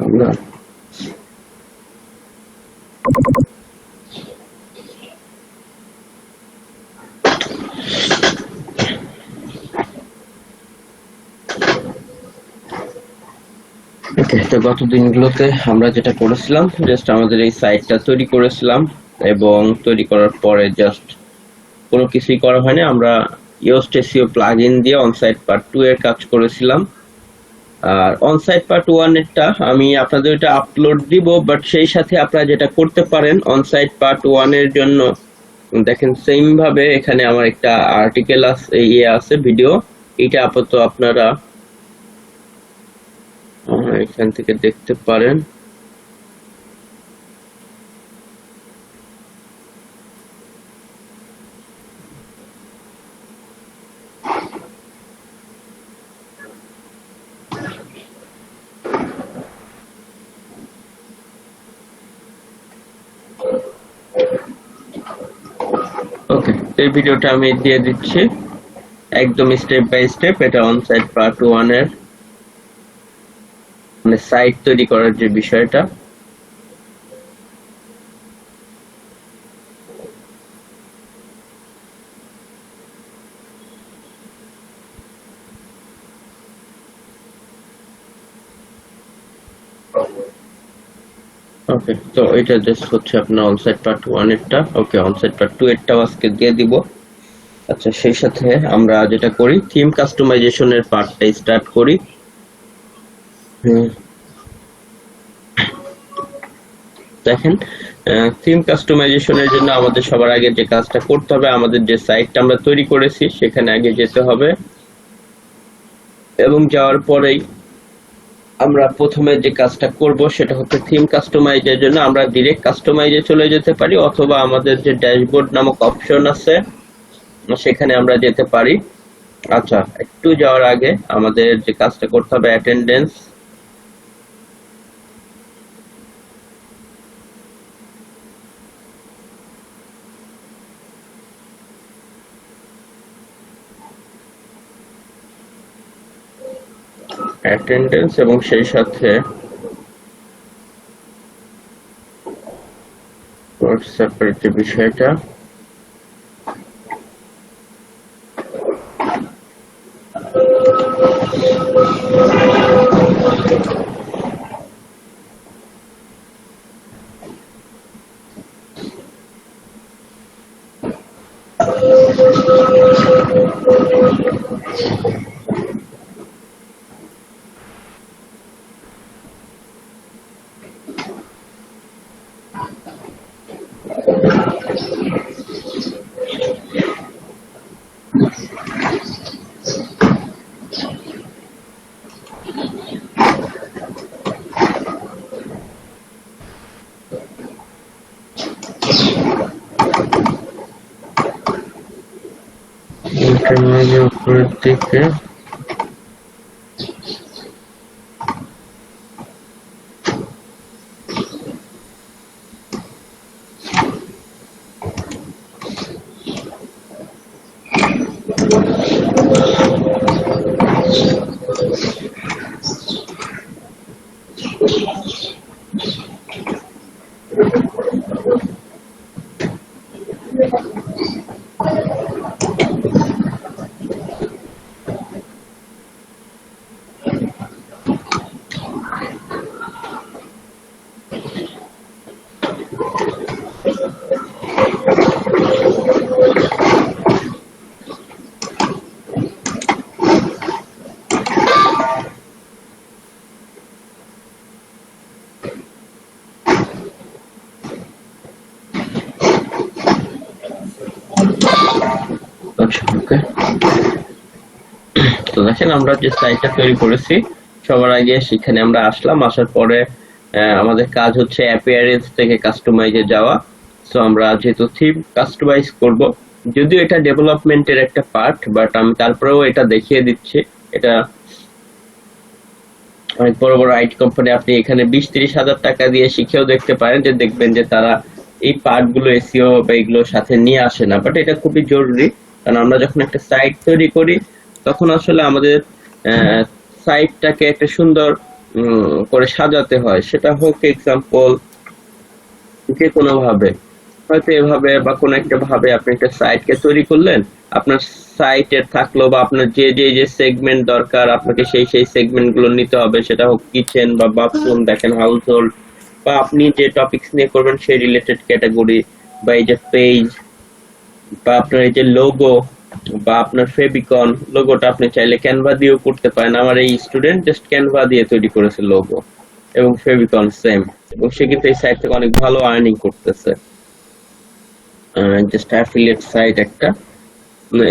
আমরা তো গত দিনগুলোতে আমরা যেটা করেছিলাম, জাস্ট আমাদের এই সাইটটা তৈরি করেছিলাম এবং তৈরি করার পরে জাস্ট কোনো কিছুই করা হয়নি। আমরা Yoast SEO প্লাগইন দিয়ে অনসাইট পার্ট 2 এর কাজ করেছিলাম। আর অনসাইট পার্ট 1 এরটা আমি আপনাদের এটা আপলোড দিব, বাট সেই সাথে আপনারা যেটা করতে পারেন অনসাইট পার্ট 1 এর জন্য দেখেন সেম ভাবে এখানে আমার একটা আর্টিকেল আছে ভিডিও, এটা আপাতত আপনারা এখান থেকে দেখতে পারেন। ওকে, এই ভিডিওটা আমি দিয়ে দিচ্ছি একদম স্টেপ বাই স্টেপ। এটা অনসাইট পার্ট 1 এর মানে সাইট তৈরি করার যে বিষয়টা। ওকে, তো এটা জাস্ট হচ্ছে আপনার অনসাইট পার্ট 1 এরটা। ওকে, অনসাইট পার্ট 2 এরটাও আজকে দিয়ে দিব। আচ্ছা, সেই সাথে আমরা যেটা করি থিম কাস্টমাইজেশনের পার্টটা স্টার্ট করি। দেখেন, থিম কাস্টমাইজেশনের জন্য আমাদের সবার আগে যে কাজটা করতে হবে, আমাদের যে সাইটটা আমরা তৈরি করেছি সেখানে আগে যেতে হবে এবং যাওয়ার পরেই আমরা প্রথমে যে কাজটা করব সেটা হচ্ছে থিম কাস্টমাইজের জন্য আমরা ডাইরেক্ট কাস্টমাইজে চলে যেতে পারি, অথবা আমাদের যে ড্যাশবোর্ড নামক অপশন আছে সেখানে আমরা যেতে পারি। আচ্ছা, একটু যাওয়ার আগে আমাদের যে কাজটা করতে হবে অ্যাটেন্ডেন্স। অ্যাটেন্ডেন্স এবং সেই সাথে হোয়াটসঅ্যাপের যে বিষয়টা, উপরের দিকে তো দেখেন আমরা যে সাইটটা তৈরি করেছি সবার আগে সেখানে আমরা আসলাম, আসার পরে আমাদের কাজ হচ্ছে অ্যাপিয়ারেন্স থেকে কাস্টমাইজে যাওয়া। সো আমরা যেহেতু থিম কাস্টমাইজ করব, যদিও এটা ডেভেলপমেন্টের একটা পার্ট, বাট আমি তারপরেও এটা দেখিয়ে দিচ্ছি। এটা অনেক বড় বড় আইটি কোম্পানি আপনি এখানে 20-30 হাজার টাকা দিয়ে শিখেও দেখতে পারেন, যে দেখবেন যে তারা এই পার্ট গুলো এসইও বা এগুলোর সাথে নিয়ে আসে না। বাট এটা খুবই জরুরি, কারণ আমরা যখন একটা সাইট তৈরি করি তখন আসলে আমাদের সাইটটাকে একটা সুন্দর করে সাজাতে হয়, সেটা হোক এক্সাম্পল যে কোনো ভাবে, হয়তো এভাবে বা কোনো একটা ভাবে আপনি একটা সাইটকে তৈরি করলেন, আপনার সাইটের থাকলো বা আপনার যে সেগমেন্ট দরকার আপনাকে সেই সেগমেন্ট গুলো নিতে হবে, সেটা হোক কিচেন বা বাথরুম, দেখেন হাউস হোল্ড, বা আপনি যে টপিকস নিয়ে করবেন সেই রিলেটেড ক্যাটাগরি, বা এই যে পেজ, বা আপনার এই যে লোগো, বা আপনার ফেবিকন লোগোটা আপনি চাইলে ক্যানভা দিয়েও করতে পারেন। আমার এই স্টুডেন্ট জাস্ট ক্যানভা দিয়ে তৈরি করেছে লোগো এবং ফেবিকন সেম, এবং সে কিন্তু এই সাইট থেকে অনেক ভালো আর্নিং করতেছে, জাস্ট অ্যাফিলিয়েট সাইট একটা।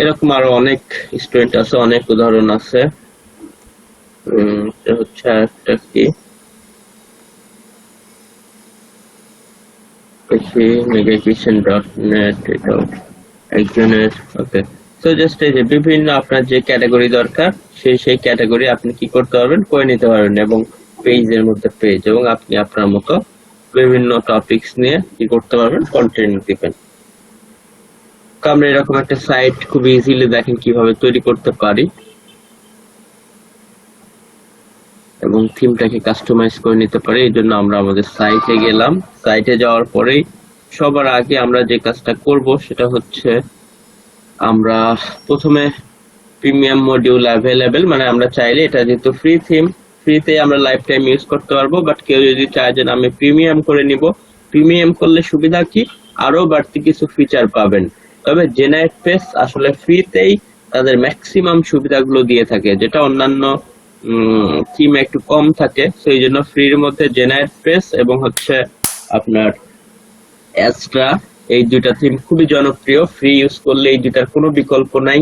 এরকম আরো অনেক স্টুডেন্ট আছে, অনেক উদাহরণ আছে। এটা হচ্ছে একটা কি megakichen.net, এটা একজনের। ওকে, তো জাস্ট এই যে বিভিন্ন আপনার যে ক্যাটাগরি দরকার সেই ক্যাটাগরি আপনি কি করতে পারবেন, করে নিতে পারবেন, এবং পেজের মধ্যে পেজ, এবং আপনি আপনার মতো বিভিন্ন টপিকস নিয়ে কি করতে পারবেন, কন্টেন্ট দিবেন। তো আমরা এরকম একটা সাইট খুব ইজিলি দেখেন কিভাবে তৈরি করতে পারি, এবং থিমটাকে কাস্টমাইজ করে নিতে পারি। এই জন্য আমরা আমাদের সাইটে গেলাম। সাইটে যাওয়ার পরেই সবার আগে আমরা যে কাজটা করব সেটা হচ্ছে আমরা প্রথমে প্রিমিয়াম মডিউল অ্যাভেলেবেল, মানে আমরা চাইলে এটা যেহেতু ফ্রি থিম, ফ্রিতে আমরা লাইফ টাইম ইউজ করতে পারবো, বাট কেউ যদি চায় যে আমি প্রিমিয়াম করে নিব, প্রিমিয়াম করলে সুবিধা কি, আরো বাড়তি কিছু ফিচার পাবেন। তবে জেনারেট পেজ আসলে ফ্রিতেই তাদের ম্যাক্সিমাম সুবিধাগুলো দিয়ে থাকে, যেটা অন্যান্য থিম একটু কম থাকে। সেই জন্য ফ্রির মধ্যে জেনারেট পেজ এবং হচ্ছে আপনার এক্সট্রা, এই দুইটা থিম খুবই জনপ্রিয়। ফ্রি ইউজ করলে এই দুইটার কোনো বিকল্প নাই,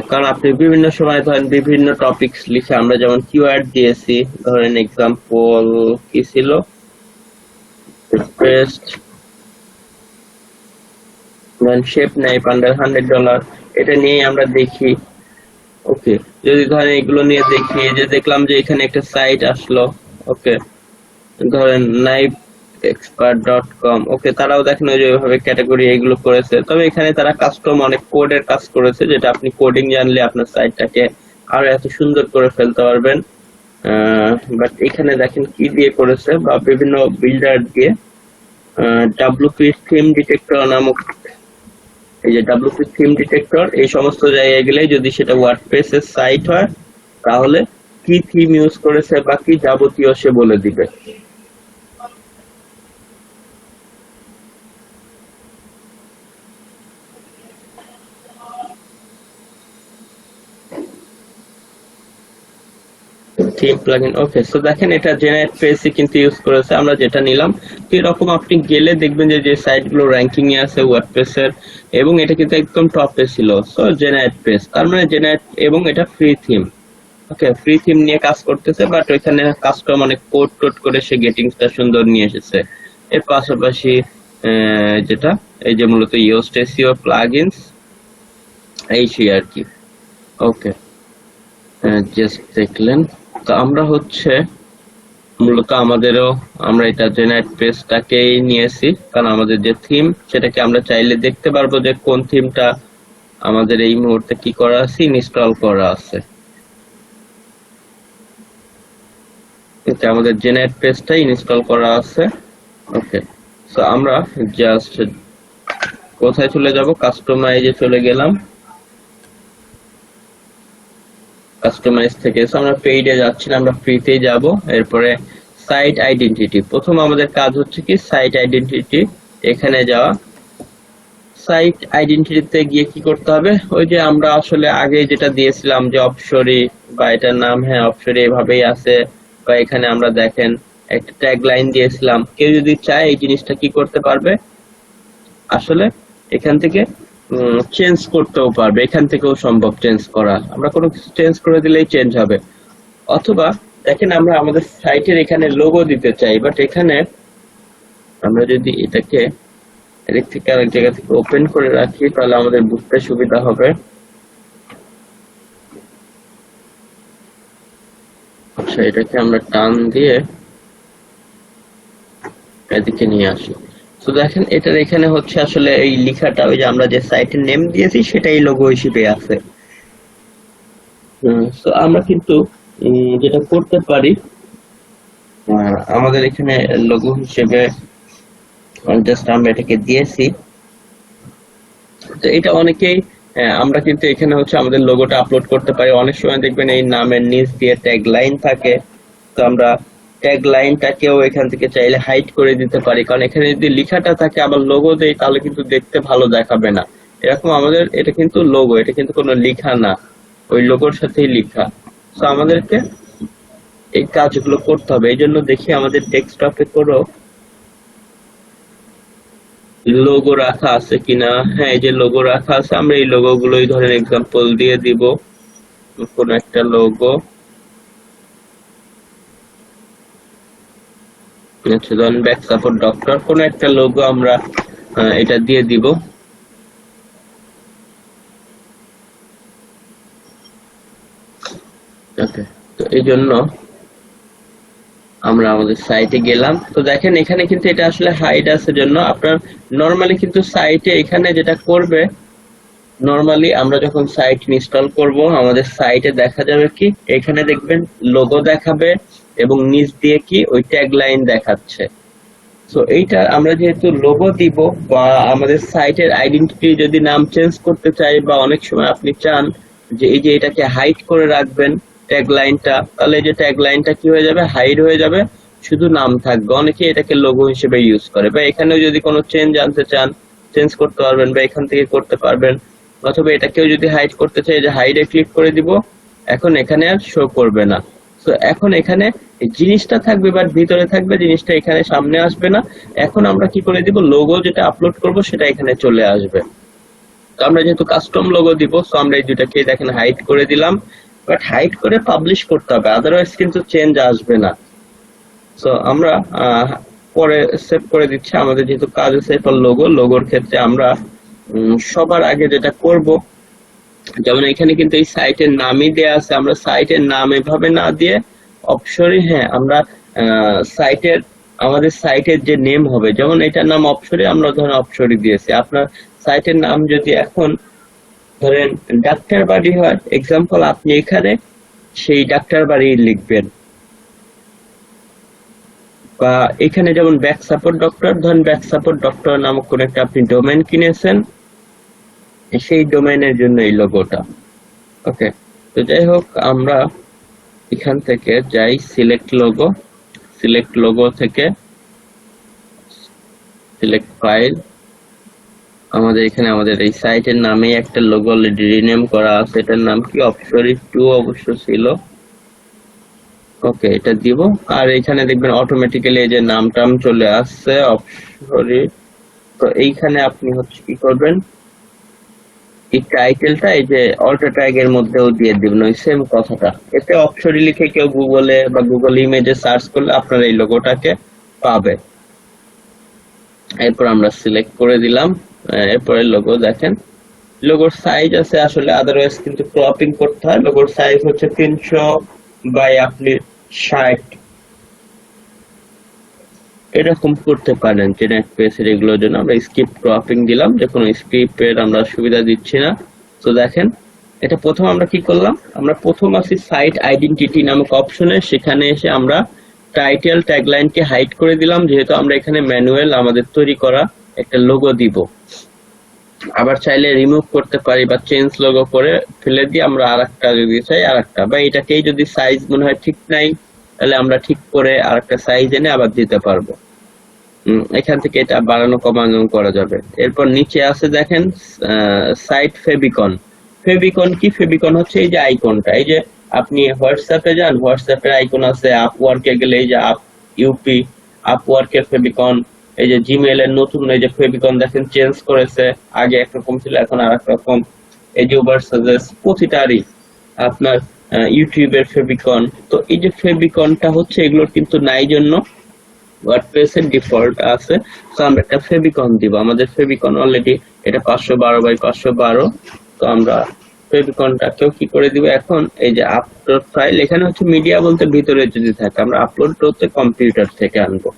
কারণ আপনি বিভিন্ন সময় ধরেন বিভিন্ন টপিকস লিখে, আমরা যেমন কিওয়ার্ড দিয়েছি, ধরেন এক্সাম্পল কি ছিল, শেপ নাই পান্ডার $100, এটা নিয়ে আমরা দেখি। ওকে, যদি ধরেন এগুলো নিয়ে দেখি, যে দেখলাম যে এখানে একটা সাইট আসলো, ওকে, ধরেন knifeexpert.com, ওকে, তারাও দেখেন ওই যে ওইভাবে ক্যাটাগরি এগুলো করেছে। তবে এখানে তারা কাস্টম অনেক কোডের কাজ করেছে, যেটা আপনি কোডিং জানলে আপনার সাইটটাকে আরো এত সুন্দর করে ফেলতে পারবেন। বাট এখানে দেখেন কি দিয়ে করেছে, বা বিভিন্ন বিল্ডার দিয়ে, ডাব্লুপি থিম ডিটেক্টর নামক, এই যে ডাব্লুপি থিম ডিটেক্টর, এই সমস্ত জায়গায় গেলে যদি সেটা ওয়ার্ডপ্রেস এর সাইট হয়, তাহলে কি থিম ইউজ করেছে বা কি যাবতীয় সে বলে দিবে। থিম প্লাগইন, ওকে, সো দেখেন এটা জেনারেট পেজই কিন্তু ইউজ করেছে, আমরা যেটা নিলাম। তো এরকম আপনি গেলে দেখবেন যে সাইটগুলো র্যাঙ্কিং এ আছে ওয়ার্ডপ্রেস এর, এবং এটা কিন্তু একদম টপে ছিল। সো জেনারেট পেজ তার মানে জেনারেট, এবং এটা ফ্রি থিম। ওকে, ফ্রি থিম নিয়ে কাজ করতেছে, বাট ওইখানে কাস্টম অনেক কোড টোড করে সে গেটিংসটা সুন্দর নিয়ে এসেছে। এর পাশাপাশি যেটা এই যে মূলত ইয়োস্ট এসইও প্লাগইনস, এই সেই আর কি। ওকে, জাস্ট দেখলেন। তো আমরা হচ্ছে মূলত আমরা এটা জেনারেট পেজটাকেই নিয়েছি, কারণ আমাদের যে থিম সেটাকে আমরা চাইলে দেখতে পারবো যে কোন থিমটা আমাদের এই মুহূর্তে কি করা আছে, ইনস্টল করা আছে। এটা আমাদের জেনারেট পেজটাই ইনস্টল করা আছে। ওকে, সো আমরা জাস্ট কোথায় চলে যাব, কাস্টমাইজে চলে গেলাম। কাস্টমাইজ থেকে আমরা পেইডে যাচ্ছি না, আমরা ফ্রিতে যাব। এরপরে সাইট আইডেন্টিটি, প্রথম আমাদের কাজ হচ্ছে কি সাইট আইডেন্টিটি, এখানে যাওয়া। সাইট আইডেন্টিটিতে গিয়ে কি করতে হবে, ওই যে আমরা আসলে আগে যেটা দিয়েছিলাম যে অপসরি, বা এটার নাম হ্যাঁ অপসরি এভাবেই আছে, বা এখানে আমরা দেখেন একটা ট্যাগ লাইন দিয়েছিলাম। কেউ যদি চায় এই জিনিসটা কি করতে পারবে, আসলে এখান থেকে চেঞ্জ করতেও পারবে, এখান থেকেও সম্ভব চেঞ্জ করা। আমরা কোনো কিছু চেঞ্জ করে দিলেই চেঞ্জ হবে। অথবা দেখেন আমরা আমাদের সাইটের এখানে লোগো দিতে চাই, বাট এখানে আমরা যদি এটাকে এদিক থেকে আরেক জায়গা থেকে ওপেন করে রাখি, তাহলে আমাদের বুঝতে সুবিধা হবে। আচ্ছা, এটাকে আমরা টান দিয়ে এদিকে নিয়ে আসি। তো দেখেন এটার এখানে হচ্ছে আসলে এই লেখাটা, ওই যে আমরা যে সাইটের নেম দিয়েছি সেটাই লোগো হিসেবে আছে। তো আমরা কিন্তু যেটা করতে পারি, আমাদের এখানে লোগো হিসেবে জাস্ট আমরা এটাকে দিয়েছি। তো এটা অনেকেই আমরা কিন্তু এখানে হচ্ছে আমাদের লোগোটা আপলোড করতে পারি। অনেক সময় দেখবেন এই নামের নিচ দিয়ে ট্যাগ লাইন থাকে, তো আমরা ট্যাগ লাইনটাকেও এখান থেকে চাইলে হাইড করে দিতে পারি, কারণ এখানে যদি লেখাটা থাকে আবার লোগো দেই তাহলে কিন্তু দেখতে ভালো দেখাবে না। এরকম আমাদের এটা কিন্তু লোগো, এটা কিন্তু কোনো লেখা না, ওই লোগোর সাথেই লেখা। তো আমাদেরকে এই কাজগুলো করতে হবে। এই জন্য দেখি আমাদের ডেস্কটপে কোনো লোগো রাখা আছে কিনা। হ্যাঁ, এই যে লোগো রাখা আছে, আমরা এই লোগো গুলোই ধরেন এক্সাম্পল দিয়ে দিব। কোন একটা লোগো, আচ্ছা ধরেন ব্যাক সাপোর্ট ডক্টর, কোন একটা লোগো আমরা এটা দিয়ে দিব। ওকে, তো এই জন্য আমরা আমাদের সাইটে গেলাম। তো দেখেন এখানে কিন্তু এটা আসলে হাইড আছে জন্য আপনার নরমালি কিন্তু সাইটে এখানে যেটা করবে, নরমালি আমরা যখন সাইট ইনস্টল করব আমাদের সাইটে দেখা যাবে কি এখানে দেখবেন লোগো দেখাবে এবং নিচ দিয়ে কি ওই ট্যাগ লাইন দেখাচ্ছে। তো এইটা আমরা যেহেতু লোগো দিব বা আমাদের সাইটের আইডেন্টিটি যদি নাম চেঞ্জ করতে চাই বা অনেক সময় আপনি চান যে এই যে এটাকে হাইড করে রাখবেন ট্যাগ লাইনটা, তাহলে এই যে ট্যাগ লাইনটা কি হয়ে যাবে, হাইড হয়ে যাবে, শুধু নাম থাকবে। অনেকে এটাকে লোগো হিসেবে ইউজ করে, বা এখানেও যদি কোনো চেঞ্জ আনতে চান চেঞ্জ করতে পারবেন বা এখান থেকে করতে পারবেন। অথবা এটাকেও যদি হাইড করতে চাই যে হাইডে ক্লিক করে দিব, এখন এখানে আর শো করবে না। তো এখন এখানে জিনিসটা থাকবে বাট ভিতরে থাকবে, জিনিসটা এখানে সামনে আসবে না। এখন আমরা কি করে দিব, লোগো যেটা আপলোড করব সেটা এখানে চলে আসবে। তো আমরা যেহেতু কাস্টম লোগো দিব, তো আমরা এই দুটাকে দেখেন হাইড করে দিলাম, বাট হাইড করে পাবলিশ করতে হবে, আদারওয়াইজ কিন্তু চেঞ্জ আসবে না। তো আমরা পরে সেভ করে দিচ্ছি। আমাদের যেহেতু কাজ আছে এরপর লোগোর ক্ষেত্রে আমরা সবার আগে যেটা করব, যেমন এখানে কিন্তু এই সাইটের নামই দেয়া আছে, আমরা সাইটের নাম এভাবে না দিয়ে অপসরি, হ্যাঁ আমরা সাইটের আমাদের সাইটের যে নেম হবে, যেমন এটার নাম অপসরি, আমরা ধরেন অপসরি দিয়েছি। আপনার সাইটের নাম যদি এখন ধরেন ডাক্তার বাড়ি হয় এক্সাম্পল, আপনি এখানে সেই ডাক্তার বাড়ি লিখবেন। বা এখানে যেমন ব্যাক সাপোর্ট ডক্টর, ধরেন ব্যাক সাপোর্ট ডক্টর নামক কোন একটা আপনি ডোমেন কিনেছেন, সেই ডোমেনের জন্য এই লোগোটা। ওকে, তো যাই হোক আমরা এখান থেকে যাই সিলেক্ট লোগো থেকে সিলেক্ট ফাইল। আমাদের এখানে আমাদের এই সাইটের নামে একটা লোগো অলরেডি রিনেম করা আছে, এটার নাম কি অপসরি 2 অবশ্য ছিল। ওকে, এটা দিব। আর এখানে দেখবেন অটোমেটিক্যালি এই যে নাম চলে আসছে অপসরি। তো এইখানে আপনি হচ্ছে কি করবেন, এই টাইটেলটা এই যে অল্টো ট্যাগ এর মধ্যেও দিয়ে দিবেন ওই সেম কথাটা। এতে অপসরি লিখে কেউ গুগলে বা গুগল ইমেজে সার্চ করলে আপনার এই লোগোটাকে পাবে। এরপর আমরা সিলেক্ট করে দিলাম। এরপরে লোগো দেখেন, লোগোর সাইজ আছে আসলে, আদারওয়াইজ কিন্তু ক্রপিং করতে হয়। লোগোর সাইজ হচ্ছে 300 বাই আপনি 60 এরকম করতে পারেন। জেনারেট পেজের এগুলোর জন্য আমরা স্ক্রিপ্ট ক্রপিং দিলাম, যে কোনো স্ক্রিপ্টের আমরা সুবিধা দিচ্ছি না। তো দেখেন এটা প্রথম আমরা কি করলাম, আমরা প্রথম আসি সাইট আইডেন্টিটি নামক অপশনে, সেখানে এসে আমরা টাইটেল ট্যাগলাইনকে হাইড করে দিলাম, যেহেতু আমরা এখানে ম্যানুয়াল আমাদের তৈরি করা একটা লোগো দিব। আবার চাইলে রিমুভ করতে পারি বা চেঞ্জ লোগো করে ফেলে দিয়ে আমরা আরেকটা যদি চাই আরেকটা, বা এটাকেই যদি সাইজ মনে হয় ঠিক নাই তাহলে আমরা ঠিক করে আরেকটা সাইজ এনে আবার দিতে পারবো। এখান থেকে এটা বাড়ানো কমানো করা যাবে। এরপর নিচে আছে দেখেন সাইট ফেভিকন। ফেভিকন কি, ফেভিকন হচ্ছে এই যে আইকনটা, এই যে আপনি হোয়াটসঅ্যাপে যান, হোয়াটসঅ্যাপের আইকন আছে, আপওয়ার্কে গেলে এই যে ইউপি আপওয়ার্কের ফেভিকন, এই যে জিমেল এর নতুন এই যে ফেভিকন দেখেন চেঞ্জ করেছে, আগে একরকম ছিল এখন আর এক রকম। এই যে উবার সাজেস্ট, প্রতিটারই আপনার ইউটিউবের ফেভিকন। তো এই যে ফেভিকনটা হচ্ছে এগুলোর কিন্তু নাই জন্য ওয়ার্ডপ্রেস এর ডিফল্ট আছে, তো আমরা একটা ফেভিকন দিব। আমাদের ফেভিকন অলরেডি এটা 512 বাই 512। তো আমরা ফেভিকনটাকেও কি করে দিব, এখন এই যে আপলোড ফাইল, এখানে হচ্ছে মিডিয়া বলতে ভিতরে যদি থাকে, আমরা আপলোড করতে কম্পিউটার থেকে আনবো।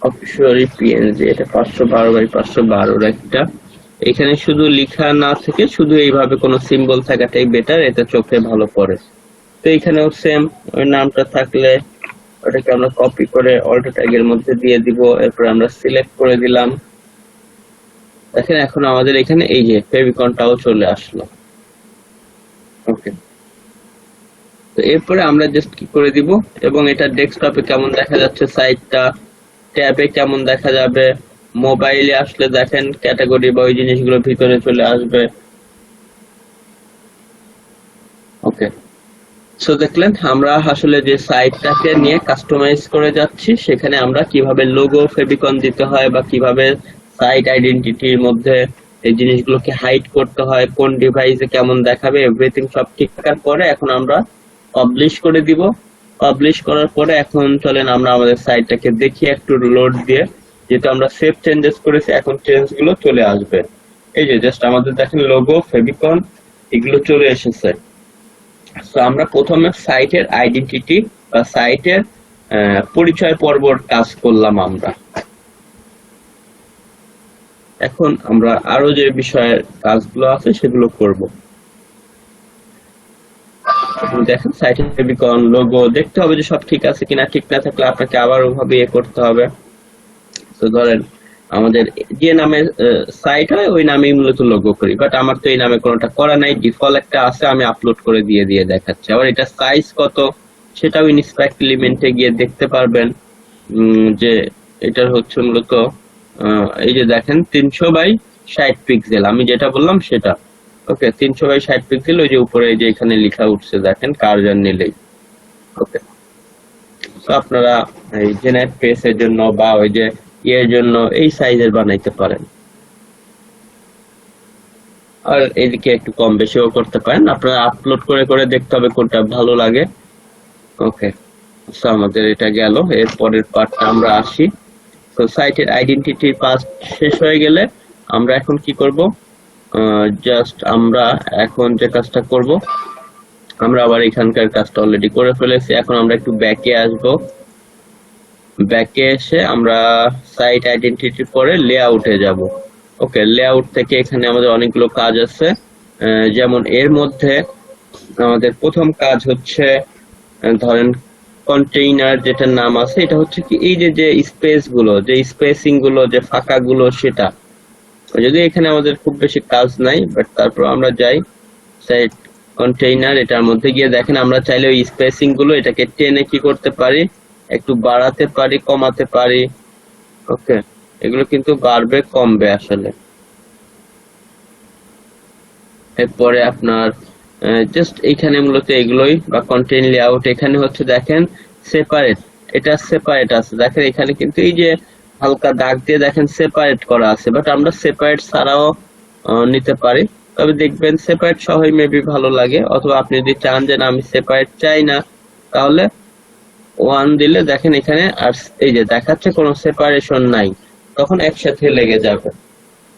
অপসরি পিএনজি, এটা 512 বাই 512 একটা এখানে শুধু লেখা না থেকে শুধু এইভাবে কোনো সিম্বল থাকাটাই বেটার, এটা চোখে ভালো পড়ে। তো এখানেও সেম, ওই নামটা থাকলে ওটাকে আমরা কপি করে অল্টো ট্যাগের মধ্যে দিয়ে দিব, এরপর আমরা সিলেক্ট করে দিলাম। দেখেন এখন আমাদের এখানে এই যে ফেভিকনটাও চলে আসলো। ওকে, তো এরপরে আমরা জাস্ট কি করে দিব, এবং এটা ডেস্কটপে কেমন দেখা যাচ্ছে, সাইটটা ট্যাবে কেমন দেখা যাবে, মোবাইলে আসলে দেখেন ক্যাটাগরি বা ওই জিনিসগুলো ভিতরে চলে আসবে। ওকে, সো দেখলেন আমরা আসলে যে সাইটটাকে নিয়ে কাস্টমাইজ করে যাচ্ছি, সেখানে আমরা কিভাবে লোগো ফেভিকন দিতে হয় বা কিভাবে সাইট আইডেন্টিটির মধ্যে এই জিনিসগুলোকে হাইড করতে হয়, কোন ডিভাইসে কেমন দেখাবে, এভরিথিং সব ঠিক থাকার পরে এখন আমরা পাবলিশ করে দিব। পাবলিশ করার পরে এখন চলেন আমরা আমাদের সাইটটাকে দেখি একটু লোড দিয়ে, যেহেতু আমরা সেভ চেঞ্জেস করেছি এখন চেঞ্জ গুলো চলে আসবে। এই যে জাস্ট আমাদের দেখেন লোগো ফেভিকন এগুলো চলে এসেছে। তো আমরা প্রথমে সাইটের আইডেন্টিটি বা সাইটের পরিচয় পর্বর কাজ করলাম আমরা। এখন আমরা আরো যে বিষয়ের কাজগুলো আছে সেগুলো করব। দেখেন সাইটের ফেভিকন লোগো দেখতে হবে যে সব ঠিক আছে কিনা, ঠিক না থাকলে আপনাকে আবার ওভাবে করতে হবে। তো ধরেন আমাদের যে নামে সাইট হয় ওই নামেই মূলত লোগো করি, বাট আমার তো এই নামে কোনোটা করা নাই, ডিফল্ট একটা আছে, আমি আপলোড করে দিয়ে দেখাচ্ছি। আবার এটা সাইজ কত সেটাও ইনস্পেক্ট এলিমেন্টে গিয়ে দেখতে পারবেন, যে এটার হচ্ছে মূলত এই যে দেখেন 300x60 পিক্সেল, আমি যেটা বললাম সেটা। ওকে, 300x60 পিক্সেল, ওই যে উপরে যে এখানে লেখা উঠছে দেখেন কার্জন নিলেই। ওকে, তো আপনারা এই জেনারেট পেজের জন্য বা ওই যে এর জন্য এই সাইজের বানাইতে পারেন, আর এদিকে একটু কম বেশিও করতে পারেন, আপনারা আপলোড করে করে দেখতে হবে কোনটা ভালো লাগে। ওকে, তো আমাদের এটা গেল, এর পরের পার্টটা আমরা আসি। তো সাইটের আইডেন্টিটি পাস শেষ হয়ে গেলে আমরা এখন কি করব, জাস্ট আমরা এখন যে কাজটা করব, আমরা আবার এখানকার কাজটা অলরেডি করে ফেলেছি। এখন আমরা একটু ব্যাকে আসব, ব্যাকে এসে আমরা সাইট আইডেন্টিটির পরে লেআউটে যাব। ওকে, লেআউট থেকে এখানে আমাদের অনেকগুলো কাজ আছে, যেমন এর মধ্যে আমাদের প্রথম কাজ হচ্ছে ধরেন কন্টেইনার যেটার নাম আছে, এটা হচ্ছে কি এই যে স্পেস গুলো, যে স্পেসিং গুলো, যে ফাঁকা গুলো, সেটা যদি এখানে আমাদের খুব বেশি কাজ নাই, বাট তারপর আমরা যাই সাইট কন্টেইনার, এটার মধ্যে গিয়ে দেখেন আমরা চাইলে ওই স্পেসিং গুলো এটাকে টেনে কি করতে পারি, একটু বাড়াতে পারি, কমাতে পারি। ওকে, এগুলো কিন্তু বাড়বে কমবে আসলে। এরপরে আপনার জাস্ট এইখানে মূলত এগুলোই, বা কন্টেইন লেআউট, এখানে হচ্ছে দেখেন সেপারেট, এটা সেপারেট আছে দেখেন, এখানে কিন্তু এই যে হালকা দাগ দিয়ে দেখেন সেপারেট করা আছে, বাট আমরা সেপারেট ছাড়াও নিতে পারি, তবে দেখবেন সেপারেট সহই মেবি ভালো লাগে। অথবা আপনি যদি চান যে না আমি সেপারেট চাই না, তাহলে 1 দিলে দেখেন এখানে আর এই যে দেখাচ্ছে কোনো সেপারেশন নাই, তখন একসাথে লেগে যাবে।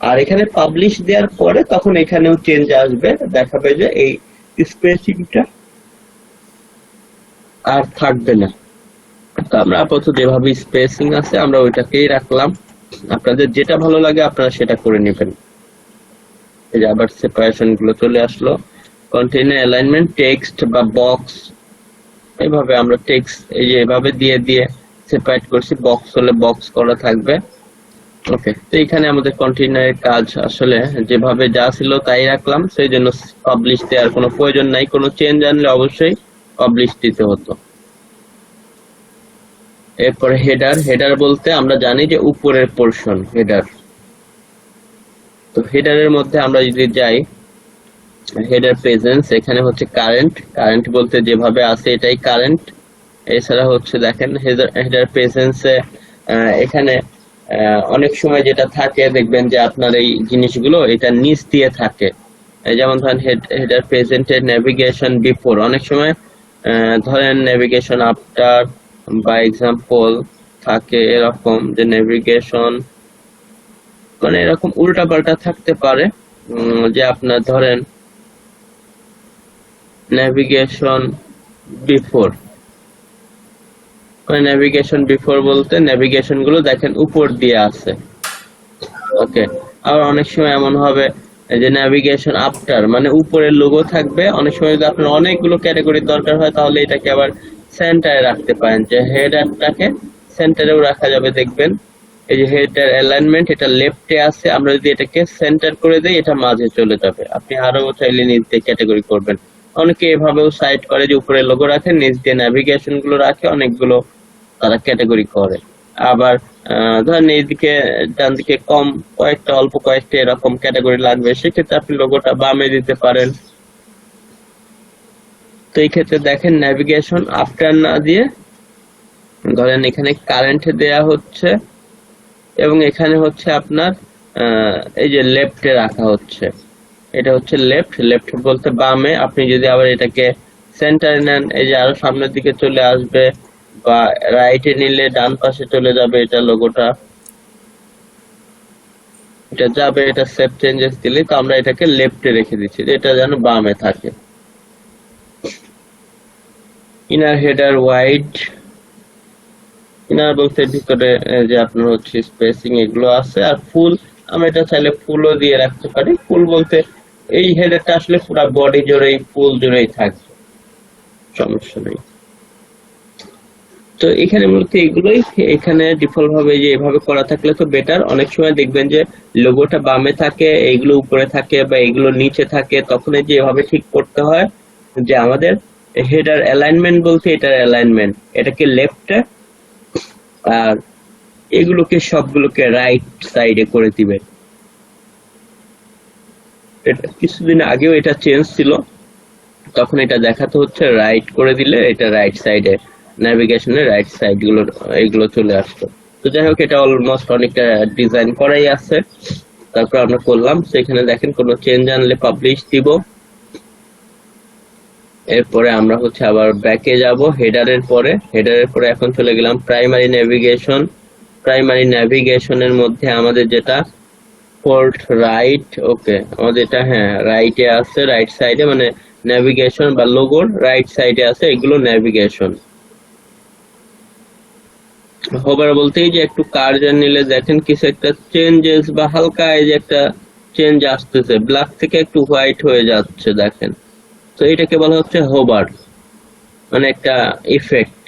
আর এখানে পাবলিশ দেওয়ার পরে তখন এখানেও চেঞ্জ আসবে, দেখাবে যে এই স্পেসিংটা আর থাকবে না। তো আমরা আপাতত যেভাবে স্পেসিং আছে আমরা ওইটাকেই রাখলাম, আপনাদের যেটা ভালো লাগে আপনারা সেটা করে নেবেন। এই যে আবার সেপারেশন গুলো চলে আসলো। কন্টেইনার অ্যালাইনমেন্ট, টেক্সট বা বক্স, এইভাবে আমরা টেক্সট এই যে এভাবে দিয়ে দিয়ে সেপারেট করছি, বক্স হলে বক্স করা থাকবে। ওকে, তো এখানে আমাদের কন্টেইনারের কাজ আসলে যেভাবে যা ছিল তাই রাখলাম, সেই জন্য পাবলিশ দেওয়ার কোনো প্রয়োজন নাই, কোনো চেঞ্জ আনলে অবশ্যই পাবলিশ দিতে হতো। এরপরে হেডার, হেডার বলতে আমরা জানি যে উপরের পোর্শন হেডার। তো হেডারের মধ্যে আমরা যদি যাই, হেডার প্রেজেন্স, এখানে হচ্ছে কারেন্ট, কারেন্ট বলতে যেভাবে আছে এটাই কারেন্ট। এছাড়া হচ্ছে দেখেন হেডার প্রেজেন্সে এখানে অনেক সময় যেটা থাকে দেখবেন যে আপনার এই জিনিসগুলো এটা নিচ দিয়ে থাকে, যেমন ধরেন হেডার প্রেজেন্টের নেভিগেশন বিফোর, অনেক সময় ধরেন নেভিগেশন আফটার বা এক্সাম্পল থাকে এরকম, যে নেভিগেশন মানে এরকম উল্টা পাল্টা থাকতে পারে, যে আপনার ধরেন নেভিগেশন বিফোর, মানে নেভিগেশন বিফোর বলতে নেভিগেশন গুলো দেখেন উপর দিয়ে আছে। ওকে, আবার অনেক সময় এমন হবে যে ন্যাভিগেশন আফটার, মানে উপরের লোগো থাকবে। অনেক সময় যদি আপনার অনেকগুলো ক্যাটাগরির দরকার হয় তাহলে এটাকে আবার সেন্টারে রাখতে পারেন, যে হেডারটাকে সেন্টারেও রাখা যাবে। দেখবেন এই যে হেডার অ্যালাইনমেন্ট, এটা লেফটে আছে, আমরা যদি এটাকে সেন্টার করে দেই এটা মাঝে চলে যাবে। আপনি আরো চাইলে নিচ দিয়ে ক্যাটাগরি করবেন। অনেকে এভাবেও সাইড করে যে উপরে লোগো রাখে, নিচ দিয়ে ন্যাভিগেশন গুলো রাখে, অনেকগুলো তারা ক্যাটাগরি করে। আবার ধরেন এইদিকে ডান দিকে কম কয়েকটা, অল্প কয়েকটা এরকম ক্যাটাগরি লাগবে, সেক্ষেত্রে আপনি লোগোটা বামে দিতে পারেন। তো এই ক্ষেত্রে দেখেন ন্যাভিগেশন আফটার না দিয়ে ধরেন এখানে কারেন্ট দেয়া হচ্ছে এবং এখানে হচ্ছে আপনার এই যে লেফটে রাখা হচ্ছে, এটা হচ্ছে লেফট। লেফট বলতে বামে। আপনি যদি আবার এটাকে সেন্টারে নেন এই যে আরো সামনের দিকে চলে আসবে, বা রাইটে নিলে ডান পাশে চলে যাবে এটা লোগোটা, এটা যাবে। এটা সেভ চেঞ্জেস দিলে তো আমরা এটাকে লেফটে রেখে দিচ্ছি, এটা যেন বামে থাকে। ইনার হেডার ওয়াইড, ইনার বলতে ভিতরে যে আপনার হচ্ছে স্পেসিং এগুলো আছে। আর ফুল, আমরা এটা চাইলে ফুলও দিয়ে রাখতে পারি। ফুল বলতে এই হেডারটা আসলে পুরো বডি জুড়েই ফুল জুড়েই থাকবে, সমস্যা নেই। তো এখানে মূলত এগুলোই, এখানে ডিফল্ট ভাবে যে এভাবে করা থাকলে তো বেটার। অনেক সময় দেখবেন যে লোগোটা বামে থাকে, এইগুলো উপরে থাকে, বা এগুলো নিচে থাকে, তখন এই যে এভাবে ঠিক করতে হয় যে আমাদের হেডার অ্যালাইনমেন্ট বলতে এটার অ্যালাইনমেন্ট এটাকে লেফটে, আর এগুলোকে সবগুলোকে রাইট সাইডে করে দিবেন। কিছুদিন আগেও এটা চেঞ্জ ছিল, তখন এটা দেখাতে হচ্ছে রাইট করে দিলে এটা রাইট সাইডে, ন্যাভিগেশনের রাইট সাইড গুলো এইগুলো চলে আসতো। তো যাই হোক, এটা অলমোস্ট অনেকটা ডিজাইন করাই আছে, তারপর আমরা করলাম। সেখানে দেখেন কোনো চেঞ্জ আনলে পাবলিশ দিব। এরপরে আমরা হচ্ছে আবার ব্যাকে যাব, হেডারের পরে এখন চলে গেলাম প্রাইমারি ন্যাভিগেশন। প্রাইমারি ন্যাভিগেশনের মধ্যে আমাদের যেটা ফোল্ড রাইট, ওকে, আমাদের এটা হ্যাঁ রাইটে আছে, রাইট সাইডে, মানে ন্যাভিগেশন বা লোগোর রাইট সাইডে আছে, এগুলো ন্যাভিগেশন। হোভার বলতেই যে একটু কার্সার নিলে দেখেন কিছু একটা চেঞ্জেস বা হালকা এই যে একটা চেঞ্জ আসতেছে, ব্ল্যাক থেকে একটু হোয়াইট হয়ে যাচ্ছে দেখেন। তো এটাকে বলা হচ্ছে হোভার, মানে একটা ইফেক্ট।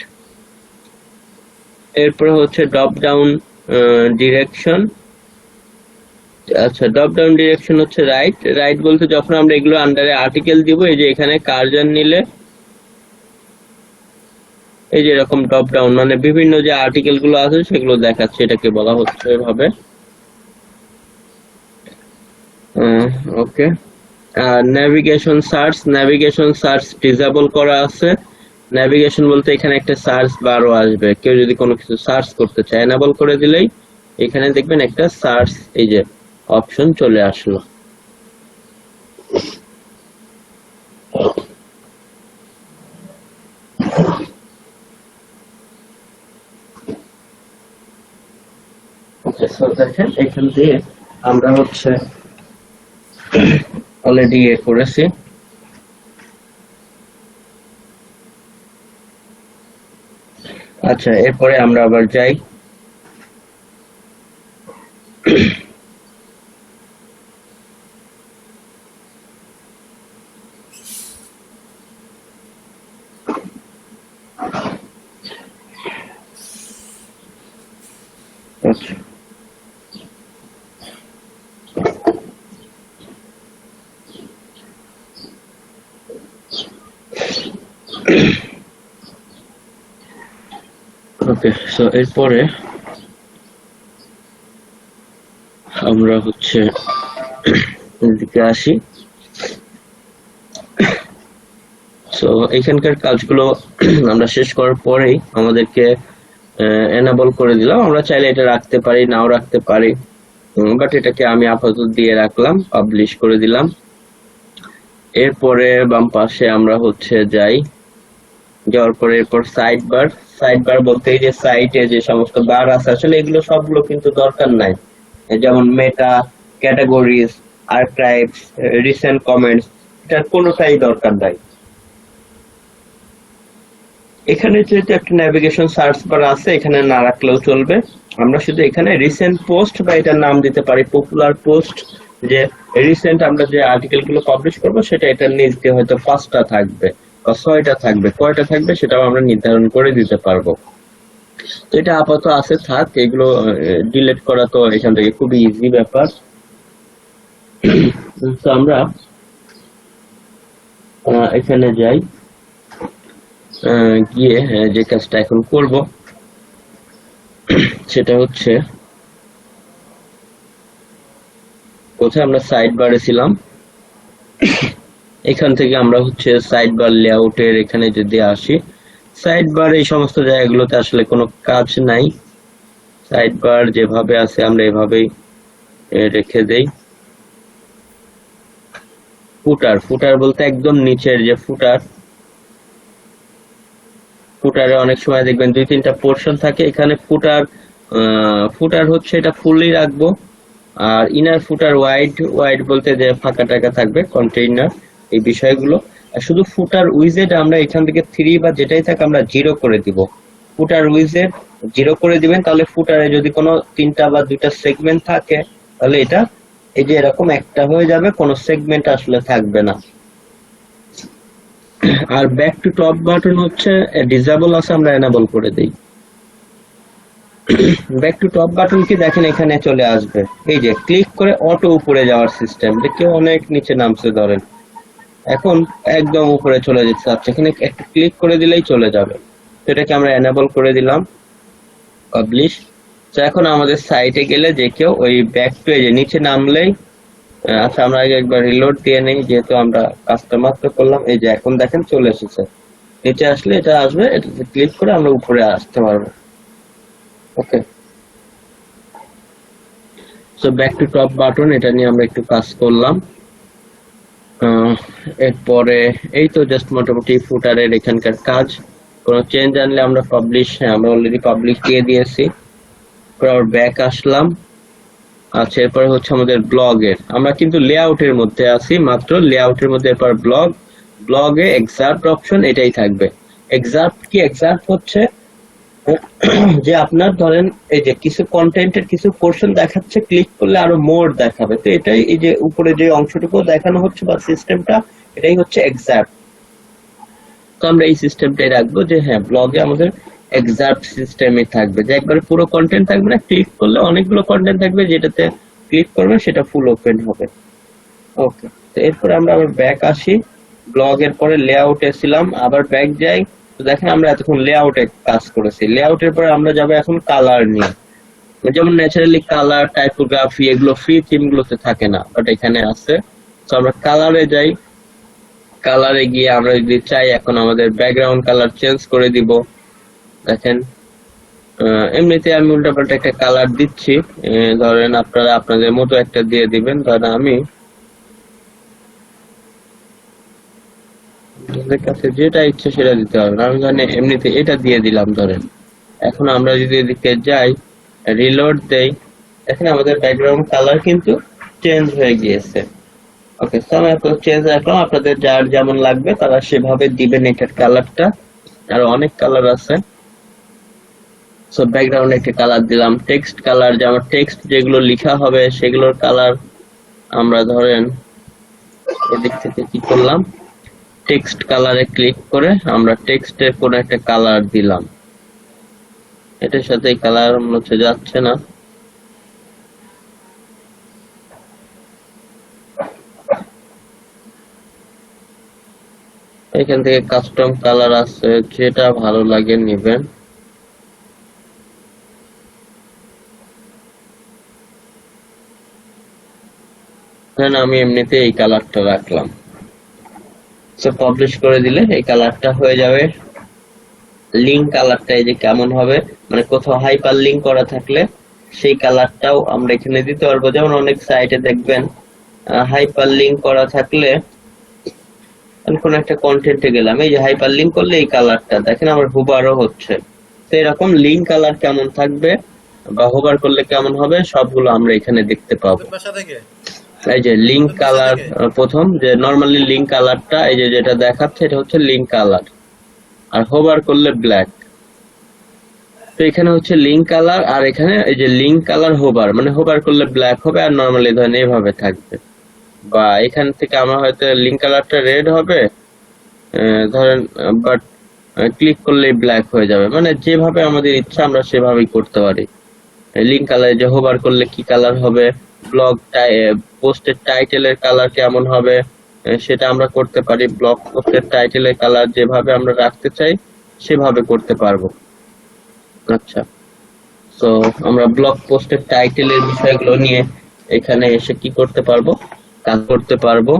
এরপরে হচ্ছে ড্রপ ডাউন ডিরেকশন। আচ্ছা, ড্রপ ডাউন ডিরেকশন হচ্ছে রাইট। রাইট বলতে যখন আমরা এগুলো আন্ডারে আর্টিকেল দিব, এই যে এখানে কার্সার নিলে এই যে এরকম ড্রপ ডাউন, মানে বিভিন্ন যে আর্টিকেল গুলো আছে সেগুলো দেখাচ্ছে, এটাকে বলা হচ্ছে এভাবে। ওকে, ন্যাভিগেশন সার্চ ডিসেবল করা আছে। ন্যাভিগেশন বলতে এখানে একটা সার্চ বারও আসবে, কেউ যদি কোনো কিছু সার্চ করতে চায় এনেবল করে দিলেই এখানে দেখবেন একটা সার্চ এই যে অপশন চলে আসলো। দেখেন এখান দিয়ে আমরা হচ্ছে অলরেডি করেছি। আচ্ছা, এরপরে আমরা আবার যাই আচ্ছা ওকে, সো এরপরে আমরা হচ্ছে এদিকে আসি। সো এখানকার কাজগুলো আমরা শেষ করার পরেই আমাদেরকে এনেবল করে দিলাম। আমরা চাইলে এটা রাখতে পারি, নাও রাখতে পারি, বাট এটাকে আমি আপাতত দিয়ে রাখলাম, পাবলিশ করে দিলাম। এরপরে বাম পাশে আমরা হচ্ছে যাই, যাওয়ার পরে এরপর সাইড বার বলতে এই যে সাইটে যে সমস্ত বার আছে, আসলে এগুলো সবগুলো কিন্তু দরকার নাই। যেমন মেটা, ক্যাটাগরিজ, আর্কাইভস, রিসেন্ট কমেন্টস, এটার কোনোটাই দরকার নাই। এখানে যেহেতু একটা ন্যাভিগেশন সার্চ বার আছে, এখানে না রাখলেও চলবে। আমরা শুধু এখানে রিসেন্ট পোস্ট বা এটার নাম দিতে পারি পপুলার পোস্ট, যে রিসেন্ট আমরা যে আর্টিকেল গুলো পাবলিশ করবো সেটা এটার নিচ দিয়ে হয়তো 5টা থাকবে বা 6টা থাকবে, কয়টা থাকবে সেটাও আমরা নির্ধারণ করে দিতে পারবো। তো এটা আপাতত আছে থাক, এগুলো ডিলিট করা তো এখান থেকে খুবই ইজি ব্যাপার। তো আমরা এখানে যাই, গিয়ে যে কাজটা এখন করব সেটা হচ্ছে, কোথায় আমরা সাইড বারে ছিলাম, এখান থেকে আমরা হচ্ছে সাইড বার লেআউটের এখানে যদি আসি, সাইড বার এই সমস্ত জায়গাগুলোতে আসলে কোনো কাজ নাই, সাইড বার যেভাবে আছে আমরা এভাবেই রেখে দেই। ফুটার, ফুটার বলতে একদম নিচের যে ফুটার, ফুটারে অনেক সময় দেখবেন 2-3টা পোর্শন থাকে, এখানে ফুটার, ফুটার হচ্ছে এটা ফুললি রাখবো। আর ইনার ফুটার ওয়াইড, ওয়াইড বলতে যে ফাঁকা টাকা থাকবে কন্টেইনার, এই বিষয়গুলো। আর শুধু ফুটার উইজেট আমরা এখান থেকে 3 বা যেটাই থাকে আমরা 0 করে দিব। ফুটার উইজেট 0 করে দিবেন, তাহলে ফুটারে যদি কোনো 3টা বা 2টা সেগমেন্ট থাকে তাহলে এটা এই যে এরকম একটা হয়ে যাবে, কোনো সেগমেন্ট আসলে থাকবে না। আর ব্যাক টু টপ বাটন হচ্ছে ডিসেবল আছে, আমরা এনেবল করে দেই। ব্যাক টু টপ বাটন কি দেখেন এখানে চলে আসবে, এই যে ক্লিক করে অটো উপরে যাওয়ার সিস্টেম, দেখে অনেক নিচে নামছে ধরেন, এখন একদম উপরে চলে যেতে চাচ্ছে, এখানে একটা ক্লিক করে দিলেই চলে যাবে। তো এটাকে আমরা এনেবল করে দিলাম, পাবলিশ। তো এখন আমাদের সাইটে গেলে যে কেউ ওই ব্যাক টু এই যে নিচে নামলেই, আচ্ছা আমরা আগে একবার রিলোড দিয়ে নেই, যেহেতু আমরা কাস্টমার তো করলাম, এই যে এখন দেখেন চলে এসেছে, নিচে আসলে এটা আসবে, এটাতে ক্লিক করে আমরা উপরে আসতে পারবো। Okay, so back to top button, এটা নিয়ে আমরা একটু কাজ করলাম। এরপরে এই তো জাস্ট মোটামুটি ফুটারের এখানকার কাজ, কোনো চেঞ্জ আনলে আমরা পাবলিশ, হ্যাঁ আমরা অলরেডি পাবলিশ দিয়ে দিয়েছি। আবার ব্যাক আসলাম। আচ্ছা, এরপরে হচ্ছে আমাদের ব্লগের, আমরা কিন্তু লেআউটের মধ্যে আছি, মাত্র লেআউটের মধ্যে। এরপর ব্লগ, ব্লগে এক্সার্ট অপশন এটাই থাকবে। এক্সার্ট কি? এক্সার্ট হচ্ছে যে আপনার ধরেন এই যে কিছু কন্টেন্টের কিছু পোর্শন দেখাচ্ছে, ক্লিক করলে আরো মোর দেখাবে, তো এটাই এই যে উপরে যে অংশটুকু দেখানো হচ্ছে বা সিস্টেমটা, এটাই হচ্ছে এক্সার্ট। তো আমরা এই সিস্টেমটাই রাখবো যে হ্যাঁ ব্লগে আমাদের এক্সাক্ট সিস্টেমে থাকবে, যে একবারে পুরো কন্টেন্ট থাকবে না, ক্লিক করলে অনেকগুলো কন্টেন্ট থাকবে, যেটাতে ক্লিক করবে সেটা ফুল ওপেন হবে। ওকে, তো এরপরে আমরা আবার ব্যাক আসি, ব্লগের পরে লেআউটে ছিলাম, আবার ব্যাক যাই। তো দেখেন আমরা এতক্ষণ লেআউটে কাজ করেছি, লেআউটের পরে আমরা যাবো এখন কালার নিয়ে। যেমন ন্যাচারালি কালার, টাইপোগ্রাফি এগুলো ফ্রি থিম গুলোতে থাকে না, বাট এখানে আছে। তো আমরা কালারে যাই, কালারে গিয়ে আমরা যদি চাই এখন আমাদের ব্যাকগ্রাউন্ড কালার চেঞ্জ করে দিব। দেখেন এমনিতে আমি উল্টাপাল্টা একটা কালার দিচ্ছি, ধরেন আপনারা আপনাদের মতো একটা দিয়ে দিবেন, ধরেন আমি আপনাদের কাছে যেটা ইচ্ছে সেটা দিতে হবে, আমি ধরেন এমনিতে এটা দিয়ে দিলাম ধরেন। এখন আমরা যদি এদিকে যাই, রিলোড দেই, দেখেন আমাদের ব্যাকগ্রাউন্ড কালার কিন্তু চেঞ্জ হয়ে গিয়েছে। ওকে, তো আমি চেঞ্জ রাখলাম, আপনাদের যার যেমন লাগবে তারা সেভাবে দিবেন এটার কালারটা। আরো অনেক কালার আছে। সো ব্যাকগ্রাউন্ডে একটা কালার দিলাম, টেক্সট কালার, যেমন টেক্সট যেগুলো লেখা হবে সেগুলোর কালার আমরা ধরেন এদিক থেকে কি করলাম, টেক্সট কালারে ক্লিক করে আমরা টেক্সটের কোন একটা কালার দিলাম, এটার সাথে এই কালার হচ্ছে যাচ্ছে না। এখান থেকে কাস্টম কালার আছে, যেটা ভালো লাগে নিবেন। আমি এমনিতে এই কালারটা রাখলাম, পাবলিশ করে দিলে এই কালারটা হয়ে যাবে। লিঙ্ক কালারটা এই যে কেমন হবে, মানে কোথাও হাইপার লিঙ্ক করা থাকলে সেই কালারটাও আমরা এখানে দিতে পারবো। যেমন অনেক সাইটে দেখবেন হাইপার লিঙ্ক করা থাকলে, কোন একটা কন্টেন্টে গেলাম, এই যে হাইপার লিঙ্ক করলে এই কালারটা দেখেন আমার হুবারও হচ্ছে। তো এরকম লিঙ্ক কালার কেমন থাকবে বা হোভার করলে কেমন হবে সবগুলো আমরা এখানে দেখতে পাবো। এই যে লিঙ্ক কালার, প্রথম যে নরমালি লিঙ্ক কালারটা এই যে যেটা দেখাচ্ছে এটা হচ্ছে লিঙ্ক কালার, আর হোভার করলে ব্ল্যাক। তো এখানে হচ্ছে লিঙ্ক কালার, আর এখানে এই যে লিঙ্ক কালার হোভার, মানে হোভার করলে ব্ল্যাক হবে, আর নর্মালি ধরেন এভাবে থাকবে। বা এখান থেকে আমার হয়তো লিঙ্ক কালারটা রেড হবে ধরেন, বাট ক্লিক করলেই ব্ল্যাক হয়ে যাবে, মানে যেভাবে আমাদের ইচ্ছা আমরা সেভাবেই করতে পারি। লিঙ্ক কালার যে হোভার করলে কি কালার হবে, ব্লগ পোস্টের টাইটেলের কালার কেমন হবে সেটা আমরা করতে পারি। ব্লগ পোস্টের টাইটেলের কালার যেভাবে আমরা রাখতে চাই সেভাবে করতে পারবো। আচ্ছা, তো আমরা ব্লগ পোস্টের টাইটেলের বিষয়গুলো নিয়ে এখানে এসে কি করতে পারবো, কাজ করতে পারবো।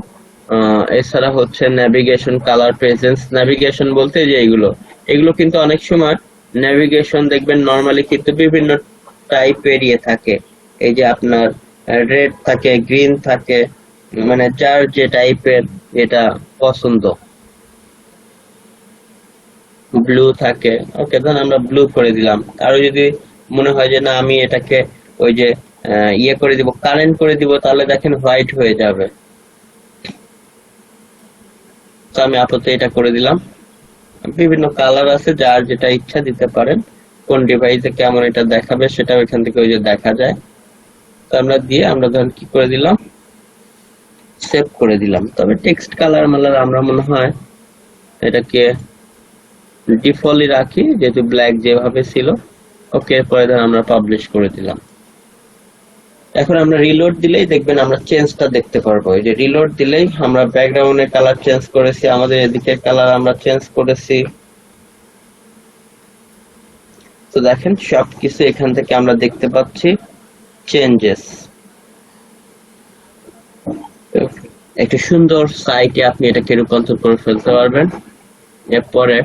এছাড়া হচ্ছে ন্যাভিগেশন, কালার প্রেজেন্স। ন্যাভিগেশন বলতে যে এগুলো কিন্তু অনেক সময় ন্যাভিগেশন দেখবেন নরমালি কিন্তু বিভিন্ন টাইপের থাকে। এই যে আপনার রেড থাকে, গ্রিন থাকে, মানে যার যে টাইপের এটা পছন্দ, ব্লু থাকে। ওকে, ধরুন আমরা ব্লু করে দিলাম। কারো যদি মনে হয় যে না আমি এটাকে ওই যে ইয়ে করে দিব, কারেন্ট করে দিব, তাহলে দেখেন হোয়াইট হয়ে যাবে। তো আমি আপাতত এটা করে দিলাম। বিভিন্ন কালার আছে, যার যেটা ইচ্ছা দিতে পারেন। কোন ডিভাইসে কেমন এটা দেখাবে সেটাও এখান থেকে ওই যে দেখা যায়। তো আমরা দিয়ে আমরা ধরেন কি করে দিলাম, সেভ করে দিলাম। তবে টেক্সট কালার মালার আমরা মনে হয় এটাকে ডিফল্টই রাখি, যেহেতু ব্ল্যাক যেভাবে ছিল। ওকে, পরে ধর আমরা পাবলিশ করে দিলাম। এখন আমরা রিলোড দিলেই দেখবেন আমরা চেঞ্জটা দেখতে পারবো। এই যে রিলোড দিলেই আমরা ব্যাকগ্রাউন্ডের কালার চেঞ্জ করেছি, আমাদের এদিকের কালার আমরা চেঞ্জ করেছি। তো দেখেন সবকিছু এখান থেকে আমরা দেখতে পাচ্ছি চেঞ্জেস। একটা সুন্দর সাইটে আপনি এটাকে রূপান্তর করে ফেলতে পারবেন। এরপরে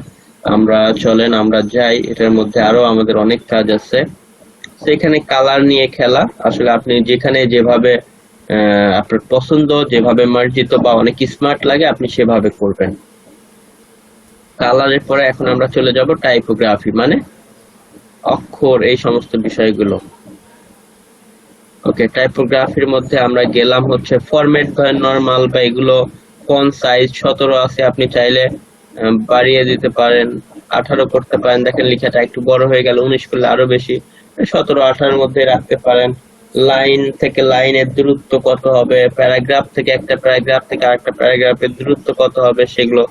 আমরা চলেন আমরা যাই, এটার মধ্যে আরো আমাদের অনেক কাজ আছে। সেখানে কালার নিয়ে খেলা, আসলে আপনি যেখানে যেভাবে আপনার পছন্দ, যেভাবে মার্জিত বা অনেক স্মার্ট লাগে আপনি সেভাবে করবেন। কালারের পরে এখন আমরা চলে যাব টাইপোগ্রাফি, মানে অক্ষর, এই সমস্ত বিষয়গুলো। ওকে, টাইপোগ্রাফির মধ্যে আমরা গেলাম হচ্ছে ফরম্যাট বা নরমাল, বা এগুলো ফন্ট সাইজ 17 আছে, আপনি চাইলে বাড়িয়ে দিতে পারেন, 18 করতে পারেন। দেখেন লেখাটা একটু বড় হয়ে গেল, 19 করলে আরো বেশি, 17 18 এর মধ্যে রাখতে পারেন। লাইন থেকে লাইনের দূরত্ব কত হবে, প্যারাগ্রাফ থেকে একটা প্যারাগ্রাফ থেকে আরেকটা প্যারাগ্রাফের দূরত্ব কত হবে সেগুলো,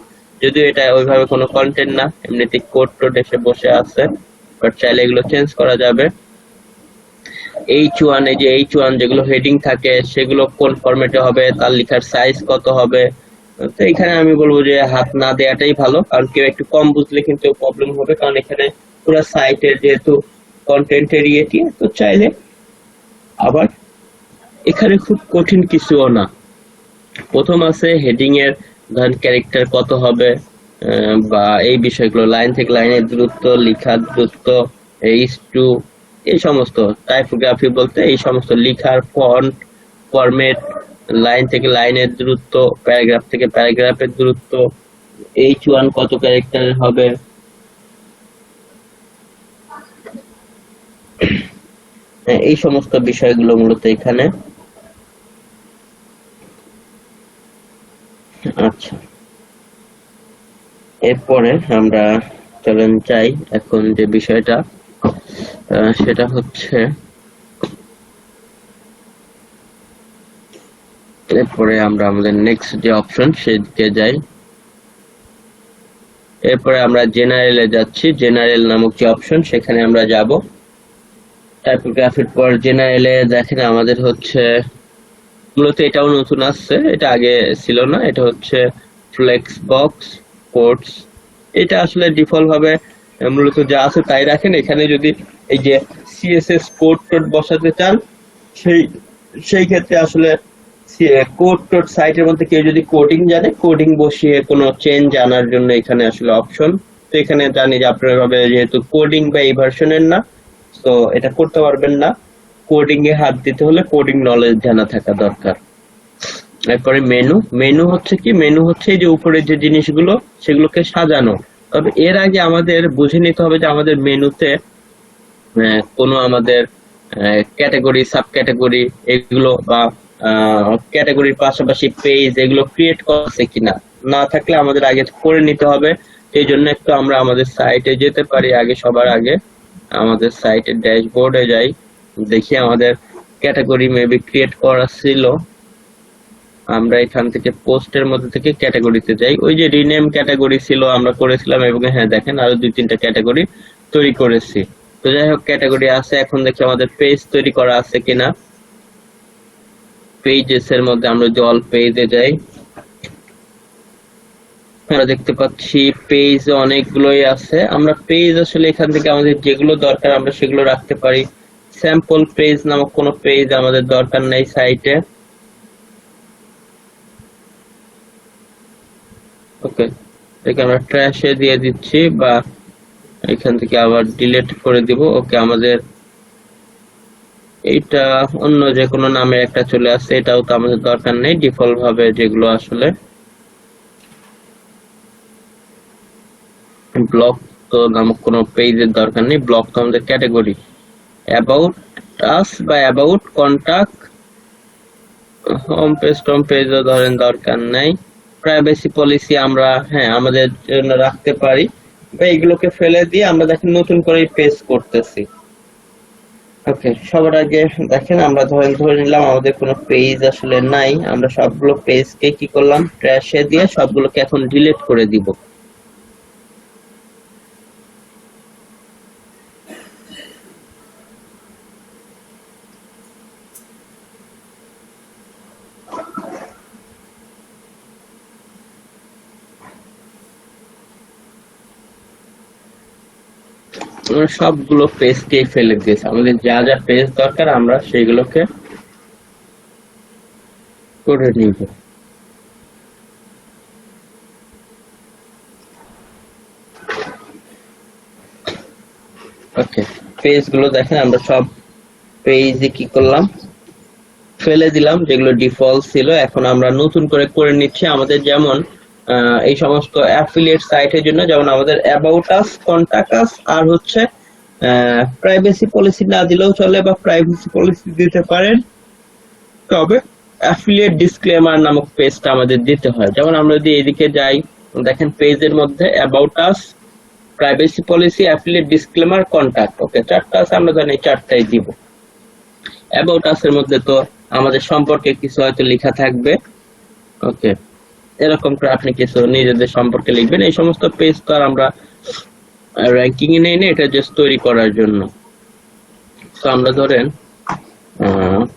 যদিও এটা ওইভাবে কোনো কন্টেন্ট না, এমনিতে কোড টোড এসে বসে আছে, বাট চাইলে এগুলো চেঞ্জ করা যাবে। H1, এই যে H1 যেগুলো হেডিং থাকে সেগুলো কোন ফরম্যাটে হবে, তার লেখার সাইজ কত হবে। তো এখানে আমি বলবো যে হাত না দেওয়াটাই ভালো, কারণ কেউ একটু কম বুঝলে কিন্তু প্রবলেম হবে, কারণ এখানে পুরো সাইটের যেহেতু কন্টেন্টের ইয়েটি, তো চাইলে আবার এখানে খুব কঠিন কিছুও না। প্রথম আছে হেডিং এর ধরেন ক্যারেক্টার কত হবে, বা এই বিষয়গুলো, লাইন থেকে লাইনের দূরত্ব, লেখার দূরত্ব, H2, এই সমস্ত। টাইপোগ্রাফি বলতে এই সমস্ত লেখার ফন্ট, ফরম্যাট, লাইন থেকে লাইনের দূরত্ব, প্যারাগ্রাফ থেকে প্যারাগ্রাফের দূরত্ব, H1 কত ক্যারেক্টারের হবে, এই সমস্ত বিষয়গুলো মূলত এখানে। আচ্ছা, এরপরে আমরা চলেন যাই এখন যে বিষয়টা, সেটা হচ্ছে এরপরে আমরা আমাদের নেক্সট যে অপশন সেদিকে যাই। এরপরে আমরা জেনারেলে যাচ্ছি, জেনারেল নামক যে অপশন সেখানে আমরা যাব। টাইপোগ্রাফির পর জেনারেলে দেখেন আমাদের হচ্ছে মূলত এটাও নতুন আসছে, এটা আগে ছিল না, এটা হচ্ছে ফ্লেক্স বক্স কোডস। এটা আসলে ডিফল্ট ভাবে মূলত যা আছে তাই রাখেন। এখানে যদি এই যে সিএসএস কোড টোড বসাতে চান সেই ক্ষেত্রে আসলে কোড টোড সাইটের মধ্যে কেউ যদি কোডিং জানে, কোডিং বসিয়ে কোনো চেঞ্জ আনার জন্য এখানে আসলে অপশন। তো এখানে জানি যে আপনার ভাবে যেহেতু কোডিং বা এই ভার্সনের না, তো এটা করতে পারবেন না। কোডিং এ হাত দিতে হলে কোডিং নলেজ জানা থাকা দরকার। এরপরে মেনু হচ্ছে কি, মেনু হচ্ছে যে উপরে যে জিনিসগুলো সেগুলোকে সাজানো। তবে এর আগে আমাদের বুঝে নিতে হবে যে আমাদের মেনুতে কোনো আমাদের ক্যাটাগরি, সাব ক্যাটাগরি এগুলো বা ক্যাটাগরির পাশাপাশি পেজ এগুলো ক্রিয়েট করছে কিনা, না থাকলে আমাদের আগে করে নিতে হবে। এই জন্য একটু আমরা আমাদের সাইটে যেতে পারি আগে, সবার আগে আমাদের সাইটের ড্যাশবোর্ডে যাই, দেখি আমাদের ক্যাটাগরি মেবি ক্রিয়েট করা ছিল। আমরা এখান থেকে পোস্টের মধ্যে থেকে ক্যাটাগরিতে যাই, ওই যে রিনেম ক্যাটাগরি ছিল আমরা করেছিলাম, এবং হ্যাঁ দেখেন আরো 2-3টা ক্যাটাগরি তৈরি করেছি। তো যাই হোক, ক্যাটাগরি আছে। এখন দেখি আমাদের পেজ তৈরি করা আছে কিনা। পেজেস এর মধ্যে আমরা যদি অল পেজে যাই, আমরা দেখতে পাচ্ছি পেজ অনেকগুলোই আছে। আমরা পেজ আসলে এখান থেকে আমাদের যেগুলো দরকার আমরা সেগুলো রাখতে পারি। স্যাম্পল পেজ নামক কোনো পেজ আমাদের দরকার নেই সাইটে। ওকে, এটাকে আমরা ট্র্যাশে দিয়ে দিচ্ছি বা এখান থেকে আবার ডিলিট করে দিব। ওকে, আমাদের এইটা অন্য যে কোনো নামে একটা চলে আসছে, এটাও তো আমাদের দরকার নেই। ডিফল্ট ভাবে যেগুলো আসলে ব্লক তো নামক কোনো পেজের দরকার নেই। ব্লক তো আমাদের ক্যাটাগরি। অ্যাবাউট আস বা অ্যাবাউট কন্টাক্ট, হোম পেজও ধরেন দরকার নাই। প্রাইভেসি পলিসি আমরা হ্যাঁ আমাদের জন্য রাখতে পারি, বা এগুলোকে ফেলে দিয়ে আমরা দেখেন নতুন করে পেজ করতেছি। ওকে, সবার আগে দেখেন আমরা ধরে নিলাম আমাদের কোনো পেজ আসলে নাই। আমরা সবগুলো পেজকে কি করলাম, ট্র্যাশে দিয়ে সবগুলোকে এখন ডিলিট করে দিব। আমরা সবগুলো পেজকে ফেলে দিয়েছি। আমাদের যা যা পেজ দরকার আমরা সেইগুলোকে করে নিব। ওকে, পেজ গুলো দেখেন আমরা সব পেজে কি করলাম, ফেলে দিলাম যেগুলো ডিফল্ট ছিল। এখন আমরা নতুন করে নিচ্ছি। আমাদের যেমন এই সমস্ত অ্যাফিলিয়েট সাইটের জন্য যেমন আমাদের অ্যাবাউট আস, কন্টাক্ট আস আর হচ্ছে প্রাইভেসি পলিসি না দিলেও চলে, বা প্রাইভেসি পলিসি দিতে পারেন, তবে অ্যাফিলিয়েট ডিসক্লেমার নামক পেজটা আমাদের দিতে হয়। যেমন আমরা যদি এদিকে যাই, দেখেন পেজের মধ্যে about us, privacy policy, affiliate disclaimer, contact. Okay, চারটা আছে, আমরা জানি চারটাই দিব। অ্যাবাউট আস এর মধ্যে তো আমাদের সম্পর্কে কিছু হয়তো লেখা থাকবে। ওকে, এরকম করে আপনি কিছু নিজেদের সম্পর্কে লিখবেন। এই সমস্ত পেজ তো আর আমরা র্যাঙ্কিং এ নেই না, এটা জাস্ট তৈরি করার জন্য। তো আমরা ধরেন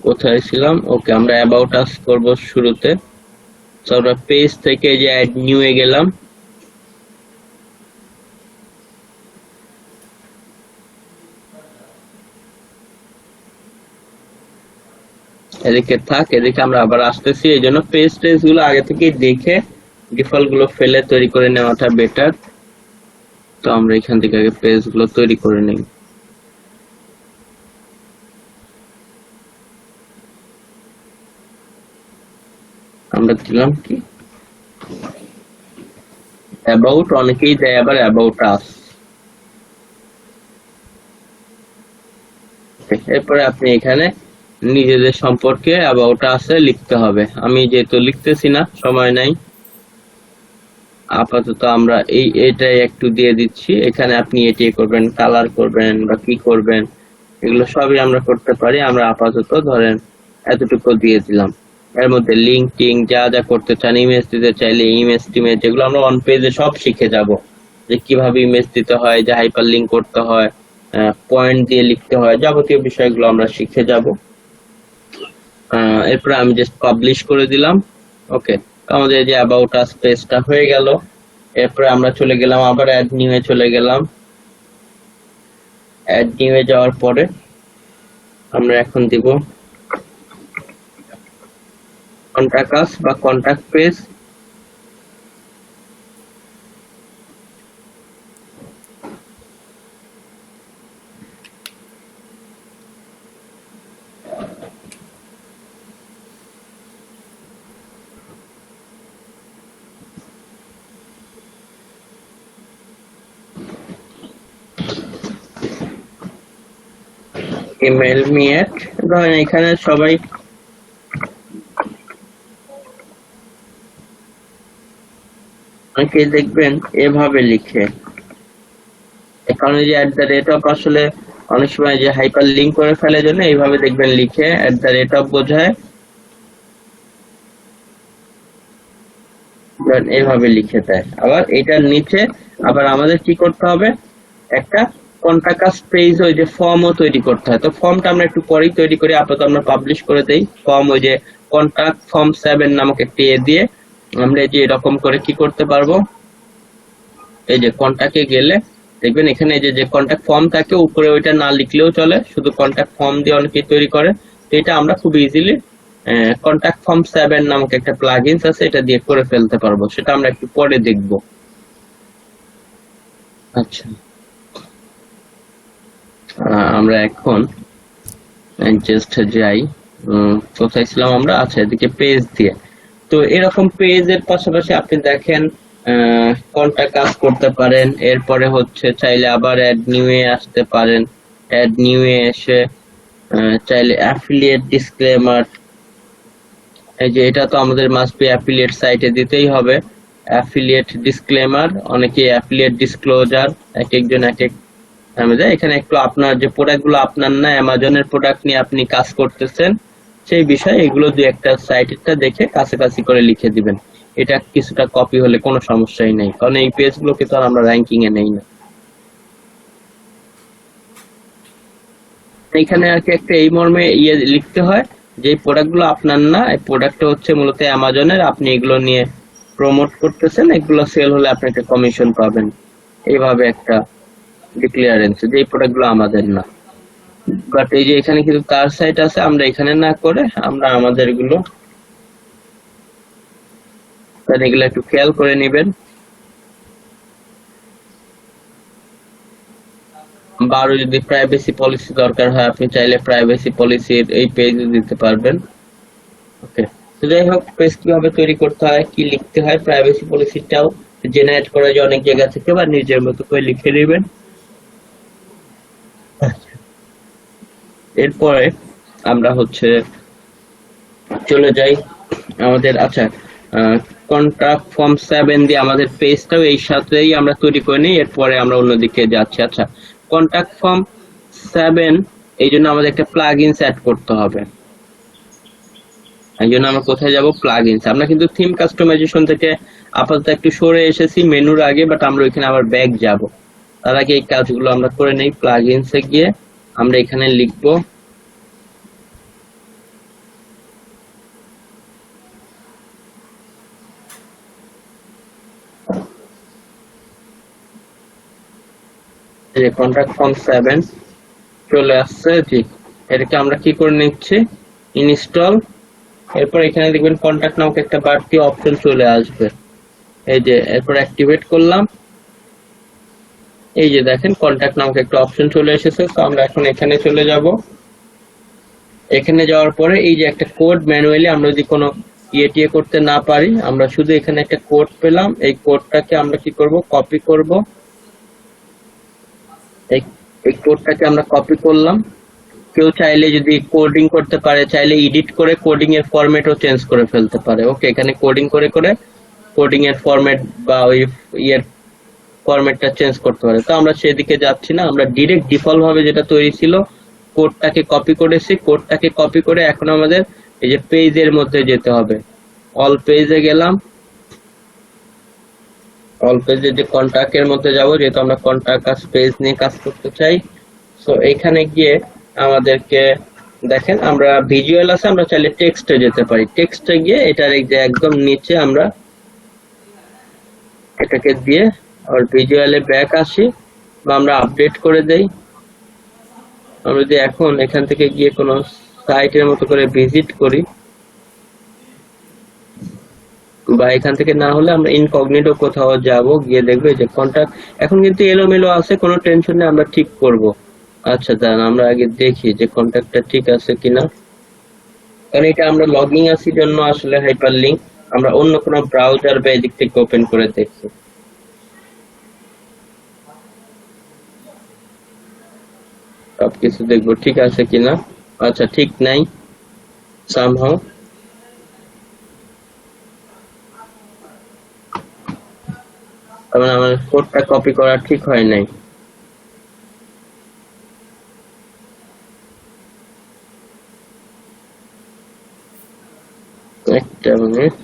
কোথায় ছিলাম, ওকে আমরা অ্যাবাউট আস করব শুরুতে। তো আমরা পেজ থেকে যে অ্যাড নিউ এ গেলাম, এদিকে থাক, এদিকে আমরা আবার আসতেছি। এই জন্য পেজ গুলো আগে থেকে দেখে ডিফল্ট গুলো ফেলে তৈরি করে নেওয়াটা বেটার। তো আমরা এখান থেকে আগে পেজ গুলো তৈরি করে নিই। আমরা দিলাম কি অ্যাবাউট, অনেকেই দেয় আবার অ্যাবাউট আস। এরপরে আপনি এখানে নিজেদের সম্পর্কে অ্যাবাউট আসে লিখতে হবে। আমি যেহেতু লিখতেছি না, সময় নাই, আপাতত আমরা এটাই একটু দিয়ে দিচ্ছি। এখানে আপনি এটি করবেন, কালার করবেন বা কি করবেন, এগুলো সবই আমরা করতে পারি। আমরা আপাতত ধরেন এতটুকু দিয়ে দিলাম। এর মধ্যে লিঙ্ক টিঙ্ক যা যা করতে চান, ইমেজ দিতে চাইলে ইমেজ টিমেজ, যেগুলো আমরা অন পেজে সব শিখে যাব, যে কিভাবে ইমেজ দিতে হয়, যে হাইপার লিঙ্ক করতে হয়, পয়েন্ট দিয়ে লিখতে হয়, যাবতীয় বিষয়গুলো আমরা শিখে যাব। এরপরে আমি জাস্ট পাবলিশ করে দিলাম। ওকে, আমাদের যে অ্যাবাউট আস পেজটা হয়ে গেল। এরপরে আমরা চলে গেলাম আবার অ্যাড নিউ এ চলে গেলাম। অ্যাড নিউ এ যাওয়ার পরে আমরা এখন দিব কন্টাক্ট আস বা কন্টাক্ট পেজ। ইমেল মি এট, ধরেন এখানে সবাই অনেকে দেখবেন এভাবে লিখে, এখানে যে @ আসলে অনেক সময় যে হাইপার লিঙ্ক করে ফেলে জন্য এইভাবে দেখবেন লিখে @ বোঝায় এইভাবে লিখে দেয়। আবার এটার নিচে আবার আমাদের কি করতে হবে, একটা কন্টাক্ট পেজ ওই যে ফর্মও তৈরি করতে হয়। তো ফর্মটা আমরা একটু পরেই তৈরি করি, আপাতত আমরা পাবলিশ করে দেই ফর্ম। ওই যে কন্টাক্ট ফর্ম 7 নামক একটি দিয়ে আমরা এই যে এরকম করে কি করতে পারবো, এই যে কন্টাক্টে গেলে দেখবেন এখানে যে কন্টাক্ট ফর্ম থাকে উপরে ওইটা না লিখলেও চলে, শুধু কন্টাক্ট ফর্ম দিয়ে অনেকেই তৈরি করে। তো এটা আমরা খুব ইজিলি কন্টাক্ট ফর্ম 7 নামক একটা প্লাগইনস আছে, এটা দিয়ে করে ফেলতে পারবো, সেটা আমরা একটু পরে দেখব। আচ্ছা, আমরা এখন জাস্ট যাই, কোথায় ছিলাম আমরা, আচ্ছা এদিকে পেজ দিয়ে। তো এরকম পেজের পাশাপাশি আপনি দেখেন কন্টাক্ট কাজ করতে পারেন, এরপরে হচ্ছে চাইলে আবার অ্যাড নিউ এ আসতে পারেন, অ্যাড নিউ এ এসে চাইলে অ্যাফিলিয়েট ডিসক্লেমার, এই যে এটা তো আমাদের মাস্ট বি অ্যাফিলিয়েট সাইটে দিতেই হবে, অ্যাফিলিয়েট ডিসক্লেমার, অনেকে অ্যাফিলিয়েট ডিসক্লোজার, এক একজন এক এক নামে দেয়। এখানে একটু আপনার যে প্রোডাক্ট গুলো আপনার না অ্যামাজনের প্রোডাক্ট নিয়ে আপনি কাজ করতেছেন সেই বিষয়ে এগুলো দুই একটা সাইটটা দেখে কাছাকাছি করে লিখে দিবেন। এটা কিছুটা কপি হলে কোনো সমস্যাই নেই, কারণ এই পেজ গুলোকে তো আর আমরা র্যাঙ্কিং এ নেই না। এখানে আর কি একটা এই মর্মে লিখতে হয় যে প্রোডাক্ট গুলো আপনার না, এই প্রোডাক্টটা হচ্ছে মূলত অ্যামাজনের, আপনি এগুলো নিয়ে প্রমোট করতেছেন, এগুলো সেল হলে আপনি একটা কমিশন পাবেন, এইভাবে একটা ডিক্লিয়ারেন্স যে এই প্রোডাক্ট গুলো আমাদের না। বাট এই যে এখানে কিন্তু তার সাইট আছে, আমরা এখানে না করে আমরা আমাদের গুলো, এগুলো একটু খেয়াল করে নেবেন। বা যদি প্রাইভেসি পলিসি দরকার হয় আপনি চাইলে প্রাইভেসি পলিসির এই পেজে দিতে পারবেন। ওকে, তো যাই হোক, পেজ কিভাবে তৈরি করতে হয়, কি লিখতে হয়, প্রাইভেসি পলিসিটাও জেনারেট করা যায় অনেক জায়গা থেকে, বা নিজের মতো করে লিখে নেবেন। এরপরে আমরা হচ্ছে চলে যাই আমাদের, আচ্ছা কন্টাক্ট ফর্ম 7 দিয়ে আমাদের পেজটাও এই সাথেই আমরা তৈরি করে নিই, এরপরে আমরা অন্যদিকে যাচ্ছি। আচ্ছা, কন্টাক্ট ফর্ম 7 এই জন্য আমাদের একটা প্লাগইনস অ্যাড করতে হবে। এই জন্য আমরা কোথায় যাব, প্লাগইনস। আমরা কিন্তু থিম কাস্টমাইজেশন থেকে আপাতত একটু সরে এসেছি মেনুর আগে, বাট আমরা ওইখানে আবার ব্যাক যাব। তার আগে এই কাজগুলো আমরা করে নেই। প্লাগইনসে গিয়ে আমরা এখানে লিখবো কন্টাক্ট ফর্ম 7 চলে আসছে, জি এটাকে আমরা কি করে নিচ্ছি, ইনস্টল। এরপর এখানে দেখবেন কন্টাক্ট নামক একটা বাড়তি অপশন চলে আসবে, এই যে এরপর অ্যাক্টিভেট করলাম, এই যে দেখেন কন্টাক্ট নামক একটা অপশন চলে এসেছে। তো আমরা এখন এখানে চলে যাব। এখানে যাওয়ার পরে এই যে একটা কোড, ম্যানুয়ালি আমরা যদি কোনো টিএ করতে না পারি, আমরা শুধু এখানে একটা কোড পেলাম, এই কোডটাকে আমরা কি করব, কপি করব। এই কোডটাকে আমরা কপি করলাম। কেউ চাইলে যদি কোডিং করতে পারে, চাইলে এডিট করে কোডিং এর ফরম্যাটও চেঞ্জ করে ফেলতে পারে। ওকে, এখানে কোডিং করে করে কোডিং এর ফরম্যাট বা ওই ইয়ের ফরম্যাটটা চেঞ্জ করতে পারে। তো আমরা সেদিকে যাচ্ছি না, আমরা ডিরেক্ট ডিফল্ট ভাবে যেটা তৈরি ছিল কোডটাকে কপি করেছি। কোডটাকে কপি করে এখন আমাদের এই যে পেজের মধ্যে যেতে হবে, অল পেজে গেলাম। অল পেজে যে কন্টাক্টের মধ্যে যাব, যেহেতু আমরা কন্টাক্ট পেজ নিয়ে কাজ করতে চাই। সো এখানে গিয়ে আমাদেরকে দেখেন আমরা ভিজুয়াল আছে, আমরা চাইলে টেক্সটে যেতে পারি। টেক্সটে গিয়ে এটার একদম নিচে আমরা এটাকে দিয়ে আর ভিজুয়ালে ব্যাক আসি, বা আমরা আপডেট করে দেই। আমরা যদি এখন এখান থেকে গিয়ে কোনো সাইটের মতো করে ভিজিট করি, বা এখান থেকে না হলে আমরা ইনকগনিটো কোথাও যাব, গিয়ে দেখবো যে কন্টাক্ট এখন কিন্তু এলোমেলো আছে, কোনো টেনশন নেই, আমরা ঠিক করব। আচ্ছা দাঁড়ান, আমরা আগে দেখি যে কন্টাক্টটা ঠিক আছে কিনা, কারণ এটা আমরা লগইন আছি জন্য আসলে হাইপার লিংক আমরা অন্য কোনো ব্রাউজার বা এদিক থেকে ওপেন করে দেখছি। সবকিছু দেখবো ঠিক আছে কিনা। আচ্ছা, ঠিক নাই সামহাউ, আমার কোডটা কপি করা ঠিক হয় নাই। মিনিট।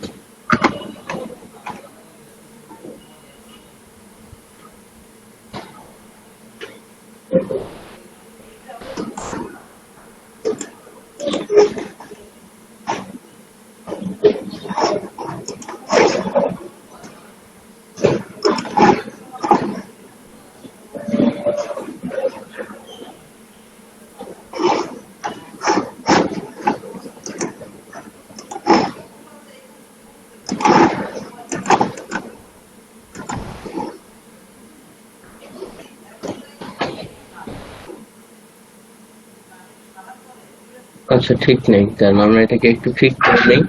আচ্ছা ঠিক নেই, কারণ আমরা এটাকে একটু ঠিক করে নেই।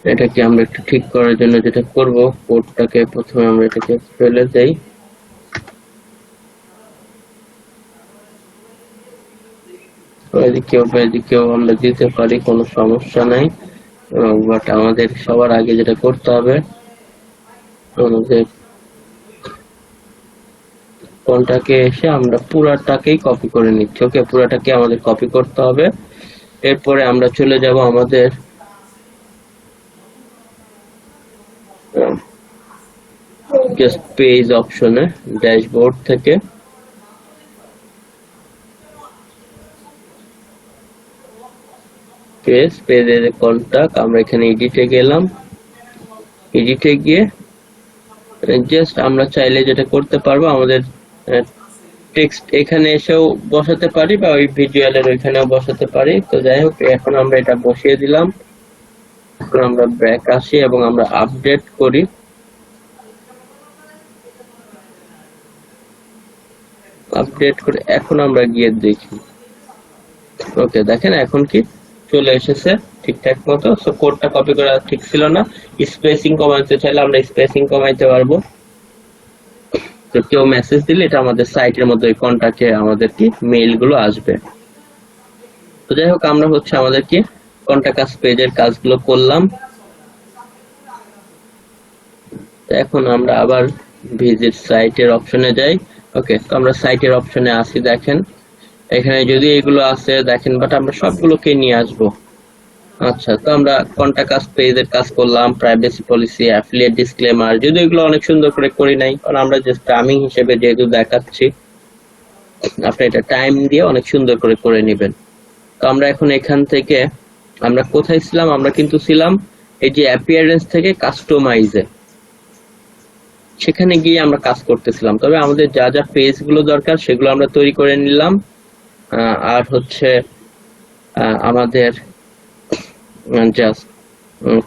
এটাকে আমরা একটু ঠিক করার জন্য যেটা করব, কোডটাকে প্রথমে আমরা এটাকে ফেলে দেই। এদিকেও আমরা দিতে পারি, কোনো সমস্যা নাই। বাট আমাদের সবার আগে যেটা করতে হবে, আমাদের কোনটাকে এসে আমরা পুরাটাকেই কপি করে নিচ্ছি। ওকে, পুরাটাকে আমাদের কপি করতে হবে। এরপরে আমরা চলে যাব আমাদের জাস্ট পেজ অপশনে, ড্যাশবোর্ড থেকে পেজের কন্টাক্ট, আমরা এখানে এডিটে গেলাম। এডিটে গিয়ে জাস্ট আমরা চাইলে যেটা করতে পারবো, আমাদের টেক্সট এখানে এসেও বসাতে পারি বা ওই ভিজুয়ালের ওইখানেও বসাতে পারি। তো যাই হোক, এখন আমরা এটা বসিয়ে দিলাম। এখন আমরা ব্যাক আসি এবং আমরা আপডেট করি। আপডেট করে এখন আমরা গিয়ে দেখি। ওকে, দেখেন এখন কি চলে এসেছে ঠিকঠাক মতো। সো কোডটা কপি করা ঠিক ছিল না। স্পেসিং কমাতে চাইলে আমরা স্পেসিং কমাইতে পারবো। তো কেউ মেসেজ দিলে এটা আমাদের সাইটের মধ্যে ওই কন্টাক্টে আমাদের কি মেইল গুলো আসবে। তো যাই হোক, আমরা হচ্ছে আমাদের কি কন্টাক্ট পেজের কাজগুলো করলাম। তো এখন আমরা আবার ভিজিট সাইটের অপশনে যাই। ওকে, তো আমরা সাইটের অপশনে আসি। দেখেন এখানে যদি এগুলো আছে দেখেন, বাট আমরা সবগুলোকে নিয়ে আসবো। আচ্ছা, তো আমরা কন্টাক্ট পেজের কাজ করলাম, প্রাইভেসি পলিসি, অ্যাফিলিয়েট ডিসক্লেমার, যদি এগুলো অনেক সুন্দর করে করি নাই, কারণ আমরা জাস্ট টাইমিং হিসেবে যেহেতু দেখাচ্ছি, আপনি এটা টাইম দিয়ে অনেক সুন্দর করে নেবেন। তো আমরা এখন এখান থেকে আমরা কোথায় ছিলাম, আমরা কিন্তু ছিলাম এই যে অ্যাপিয়ারেন্স থেকে কাস্টমাইজে, সেখানে গিয়ে আমরা কাজ করতেছিলাম। তবে আমাদের যা যা পেজ গুলো দরকার সেগুলো আমরা তৈরি করে নিলাম। আর হচ্ছে আমাদের জাস্ট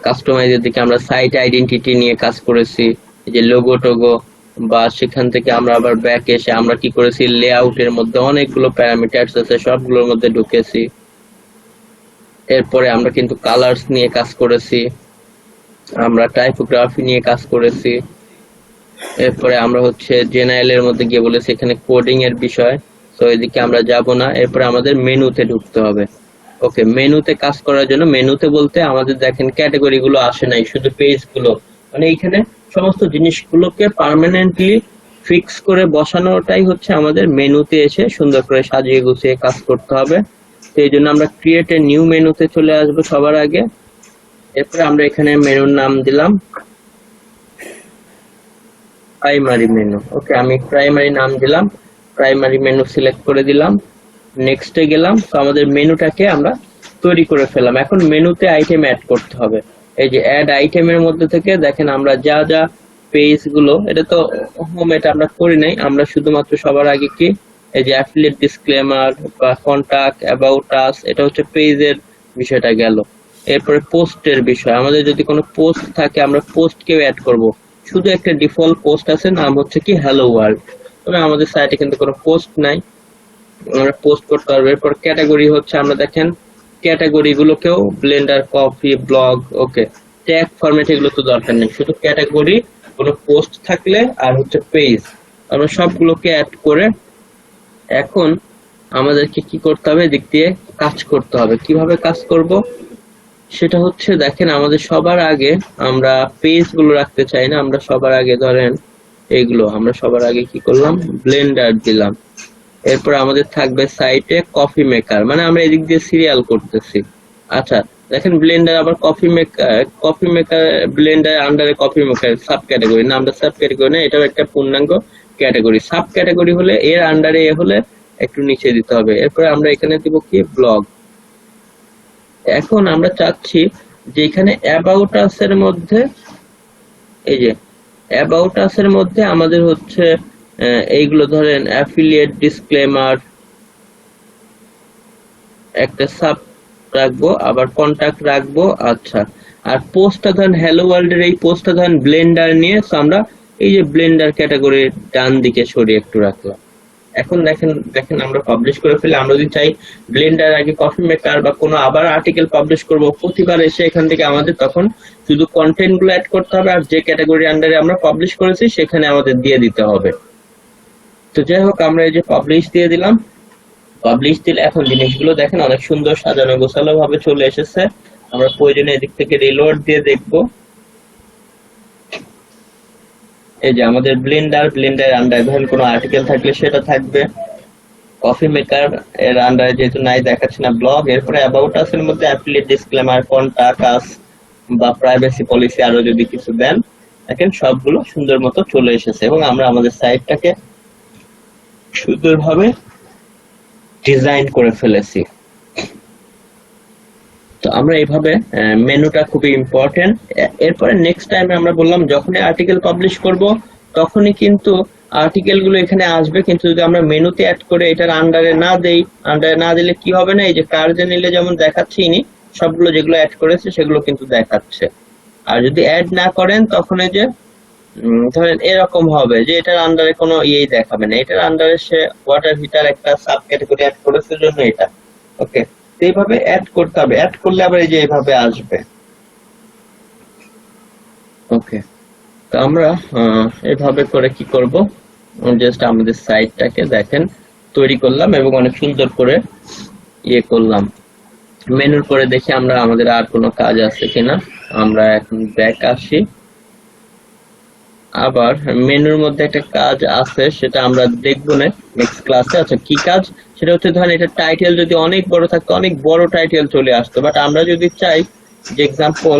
কাস্টমাইজের দিকে আমরা সাইট আইডেন্টিটি নিয়ে কাজ করেছি, এই যে লোগো টোগো, বা সেখান থেকে আমরা আবার ব্যাক এসে আমরা কি করেছি, লেআউটের মধ্যে অনেকগুলো প্যারামিটারস আছে, সবগুলোর মধ্যে ঢুকেছি। এরপরে আমরা কিন্তু কালার্স নিয়ে কাজ করেছি, আমরা টাইপোগ্রাফি নিয়ে কাজ করেছি। এরপরে আমরা হচ্ছে জেনারেল এর মধ্যে গিয়ে বলেছি এখানে কোডিং এর বিষয়, তো এদিকে আমরা যাব না। এরপরে আমাদের মেনুতে ঢুকতে হবে। ওকে, মেনুতে কাজ করার জন্য, মেনুতে বলতে আমাদের দেখেন ক্যাটাগরি গুলো আসে নাই, শুধু পেজ গুলো, মানে এইখানে সমস্ত জিনিসগুলোকে পার্মানেন্টলি ফিক্স করে বসানোটাই হচ্ছে আমাদের মেনুতে এসে সুন্দর করে সাজিয়ে গুছিয়ে কাজ করতে হবে। তো এই জন্য আমরা ক্রিয়েট এ নিউ মেনুতে চলে আসবো সবার আগে। এরপরে আমরা এখানে মেনুর নাম দিলাম প্রাইমারি মেনু। ওকে, আমি প্রাইমারি নাম দিলাম, প্রাইমারি মেনু সিলেক্ট করে দিলাম, নেক্সটে গেলাম। তো আমাদের মেনুটাকে আমরা তৈরি করে ফেললাম। এখন মেনুতে আইটেম অ্যাড করতে হবে। এই যে অ্যাড আইটেমের মধ্যে থেকে দেখেন আমরা যা যা পেজ গুলো, এটা তো হোম, এটা আমরা করি নাই, আমরা শুধুমাত্র সবার আগে কি এই যে অ্যাফিলিয়েট ডিসক্লেমার বা কন্টাক্ট, অ্যাবাউট আস, এটা হচ্ছে পেজের বিষয়টা গেল। এরপরে পোস্টের বিষয়, আমাদের যদি কোনো পোস্ট থাকে আমরা পোস্টকেও অ্যাড করব। শুধু একটা ডিফল্ট পোস্ট আছে, নাম হচ্ছে কি হ্যালো ওয়ার্ল্ড, তবে আমাদের সাইটে কিন্তু কোনো পোস্ট নাই, আমরা পোস্ট করতে পারবো। এরপর ক্যাটাগরি হচ্ছে, আমরা দেখেন ক্যাটাগরি গুলোকেও ব্লেন্ডার, কফি, ব্লগ, ওকে, ট্যাগ ফরম্যাট এগুলো তো দরকার নেই, শুধু ক্যাটাগরি, কোনো পোস্ট থাকলে আর হচ্ছে পেজ, আমরা সবগুলোকে অ্যাড করে এখন আমাদেরকে কি করতে হবে, দিক দিয়ে কাজ করতে হবে। কিভাবে কাজ করব সেটা হচ্ছে, দেখেন আমাদের সবার আগে আমরা পেজ গুলো রাখতে চাই না, আমরা সবার আগে ধরেন এইগুলো, আমরা সবার আগে কি করলাম, ব্লেন্ডার দিলাম। এরপর আমাদের থাকবে সাইটে কফি মেকার, মানে আমরা এদিক দিয়ে সিরিয়াল করতেছি। আচ্ছা, দেখেন ব্লেন্ডার আবার কফি মেকার ব্লেন্ডার আন্ডারে কফি মেকার সাব ক্যাটাগরি, নামটা সাব ক্যাটাগরি না, এটাও একটা পূর্ণাঙ্গ ক্যাটাগরি। সাব ক্যাটাগরি হলে এর আন্ডারে এ হলে একটু নিচে দিতে হবে। এরপরে আমরা এখানে দিব কি ব্লগ। এখন আমরা চাচ্ছি যে এখানে অ্যাবাউট আস এর মধ্যে, এই যে অ্যাবাউট আস এর মধ্যে আমাদের হচ্ছে এইগুলো ধরেন অ্যাফিলিয়েট, ডিসক্লেমার, একটা সাব রাখবো, আবার কন্টাক্ট রাখবো। আচ্ছা, আর পোস্টটা ধরেন হ্যালো ওয়ার্ল্ডের এই পোস্টটা ধরেন ব্লেন্ডার নিয়ে, আমরা এই যে ব্লেন্ডার ক্যাটাগরির ডান দিকে সরিয়ে একটু রাখলাম। এখন দেখেন আমরা পাবলিশ করে ফেলে, আমরা যদি চাই ব্লেন্ডার আগে কফি মেকার বা কোনো আবার আর্টিকেল পাবলিশ করব, প্রতিবার এসে এখান থেকে আমাদের তখন শুধু কন্টেন্ট গুলো অ্যাড করতে হবে, আর যে ক্যাটাগরির আন্ডারে আমরা পাবলিশ করেছি সেখানে আমাদের দিয়ে দিতে হবে। তো যাই হোক, আমরা এই যে পাবলিশ দিয়ে দিলাম। পাবলিশ দিলে এখন জিনিসগুলো দেখেন অনেক সুন্দর সাজানো গোছালো ভাবে চলে এসেছে। আমরা প্রয়োজনে এদিক থেকে রিলোড দিয়ে দেখবো। এই যে আমাদের ব্লেন্ডার আন্ডারে ধরেন কোনো আর্টিকেল থাকলে সেটা থাকবে, কফি মেকার এর আন্ডারে যেহেতু নাই দেখাচ্ছে না ব্লগ। এরপরে অ্যাবাউট আস এর মধ্যে অ্যাফিলিয়েট, ডিসক্লেমার, কন্টাক্ট আস বা প্রাইভেসি পলিসি আরো যদি কিছু দেন, দেখেন সবগুলো সুন্দর মতো চলে এসেছে এবং আমরা আমাদের সাইটটাকে সুন্দরভাবে ডিজাইন করে ফেলেছি। তো আমরা এইভাবে মেনুটা খুবই ইম্পর্টেন্ট। এরপরে নেক্সট টাইমে আমরা বললাম যখনই আর্টিকেল পাবলিশ করব তখনই কিন্তু আর্টিকেল গুলো এখানে আসবে, কিন্তু যদি আমরা মেনুতে অ্যাড করে এটার আন্ডারে না দেই, আন্ডারে না দিলে কি হবে না, এই যে কার্যে নিলে যেমন দেখাচ্ছে ইনি সবগুলো যেগুলো অ্যাড করেছে সেগুলো কিন্তু দেখাচ্ছে। আর যদি অ্যাড না করেন তখন এই যে ধরেন এরকম হবে যে এটার আন্ডারে কোনো ইয়েই দেখাবে না, এটার আন্ডারে সে ওয়াটার হিটার একটা সাব ক্যাটাগরি অ্যাড করেছে জন্য এটা। ওকে, এইভাবে অ্যাড করতে হবে, অ্যাড করলে আবার এই যে এইভাবে আসবে। ওকে, তো আমরা এইভাবে করে কি করব, জাস্ট আমাদের সাইটটাকে দেখেন তৈরি করলাম এবং অনেক সুন্দর করে ইয়ে করলাম। মেনুর পরে দেখি আমরা আমাদের আর কোনো কাজ আছে কিনা। আমরা এখন ব্যাক আসি, আবার মেনুর মধ্যে একটা কাজ আছে সেটা আমরা দেখবো না নেক্সট ক্লাসে। আচ্ছা, কি কাজ সেটা হচ্ছে ধরেন এটা টাইটেল যদি অনেক বড় থাকতো, অনেক বড় টাইটেল চলে আসতো, বাট আমরা যদি চাই যে এক্সাম্পল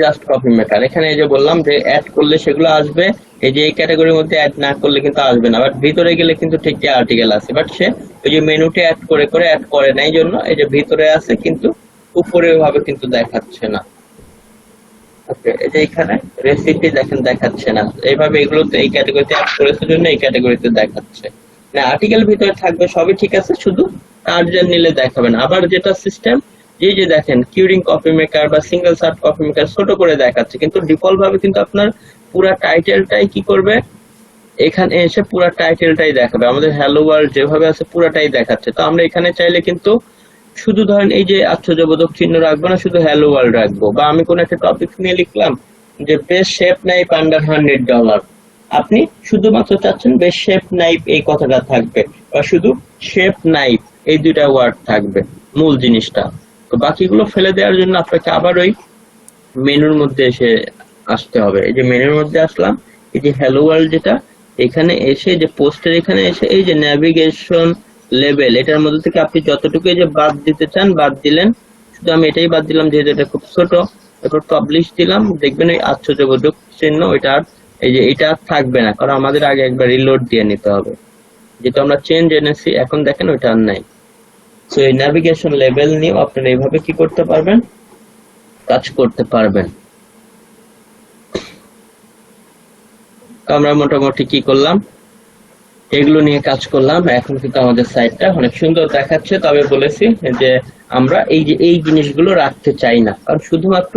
জাস্ট কপি মেকার, এখানে এই যে বললাম যে অ্যাড করলে সেগুলো আসবে, এই যে এই ক্যাটাগরির মধ্যে অ্যাড না করলে কিন্তু আসবে না, বাট ভিতরে গেলে কিন্তু ঠিকই আর্টিকেল আছে, বাট সে ওই যে মেনুতে অ্যাড করে অ্যাড করে না, এই জন্য এই যে ভিতরে আছে কিন্তু উপরে ভাবে কিন্তু দেখাচ্ছে না। ওকে, এই যে এখানে রেসিপি দেখেন দেখাচ্ছে না, এইভাবে এগুলোতে এই ক্যাটাগরিতে অ্যাড করেছে জন্য এই ক্যাটাগরিতে দেখাচ্ছে না। আর্টিকেল ভিতরে থাকবে সবই ঠিক আছে, শুধু টার্জেন নিলে দেখাবে না। আবার যেটা সিস্টেম, যে দেখেন কিউরিং কপি মেকার বা সিঙ্গেল সার্ট কপি মেকার ছোট করে দেখাচ্ছে, কিন্তু ডিফল্ট ভাবে কিন্তু আপনার পুরো টাইটেলটাই কি করবে, এখানে এসে পুরো টাইটেলটাই দেখাবে। আমাদের হ্যালো ওয়ার্ল্ড যেভাবে আছে পুরোটাই দেখাচ্ছে। তো আমরা এখানে চাইলে কিন্তু শুধু ধরেন এই যে আশ্চর্যবোধক চিহ্ন রাখবো না, শুধু হ্যালো ওয়ার্ল্ড রাখবো। বা আমি কোন একটা টপিক নিয়ে লিখলাম যে বেস্ট শেপ নাইফ আন্ডার $100, আপনি শুধুমাত্র চাচ্ছেন বেস্ট শেপ নাইফ এই কথাটা থাকবে, বা শুধু শেপ নাইফ এই দুইটা ওয়ার্ড থাকবে মূল জিনিসটা। তো বাকিগুলো ফেলে দেওয়ার জন্য আপনাকে আবার ওই মেনুর মধ্যে এসে আসতে হবে। এই যে মেনুর মধ্যে আসলাম, এই যে হ্যালো ওয়ার্ল্ড যেটা, এখানে এসে যে পোস্টের এখানে এসে এই যে ন্যাভিগেশন লেভেল, এটার মধ্যে থেকে আপনি যতটুকু এই যে বাদ দিতে চান বাদ দিলেন, শুধু আমি এটাই বাদ দিলাম যেহেতু এটা খুব ছোট। এরপর পাবলিশ দিলাম, দেখবেন এই আশ্চর্যবোধক চিহ্ন ওইটা এই যে এটা থাকবে না, কারণ আমাদের আগে একবার রিলোড দিয়ে নিতে হবে, যেটা আমরা চেঞ্জ এনেছি। এখন দেখেন ওইটা আর নাই। তো এই ন্যাভিগেশন লেভেল নিয়ে আপনারা এইভাবে কি করতে পারবেন, কাজ করতে পারবেন। আমরা মোটামুটি কি করলাম, এগুলো নিয়ে কাজ করলাম। এখন কিন্তু আমাদের সাইটটা অনেক সুন্দর দেখাচ্ছে, তবে বলেছি যে আমরা এই জিনিসগুলো রাখতে চাই না, কারণ শুধুমাত্র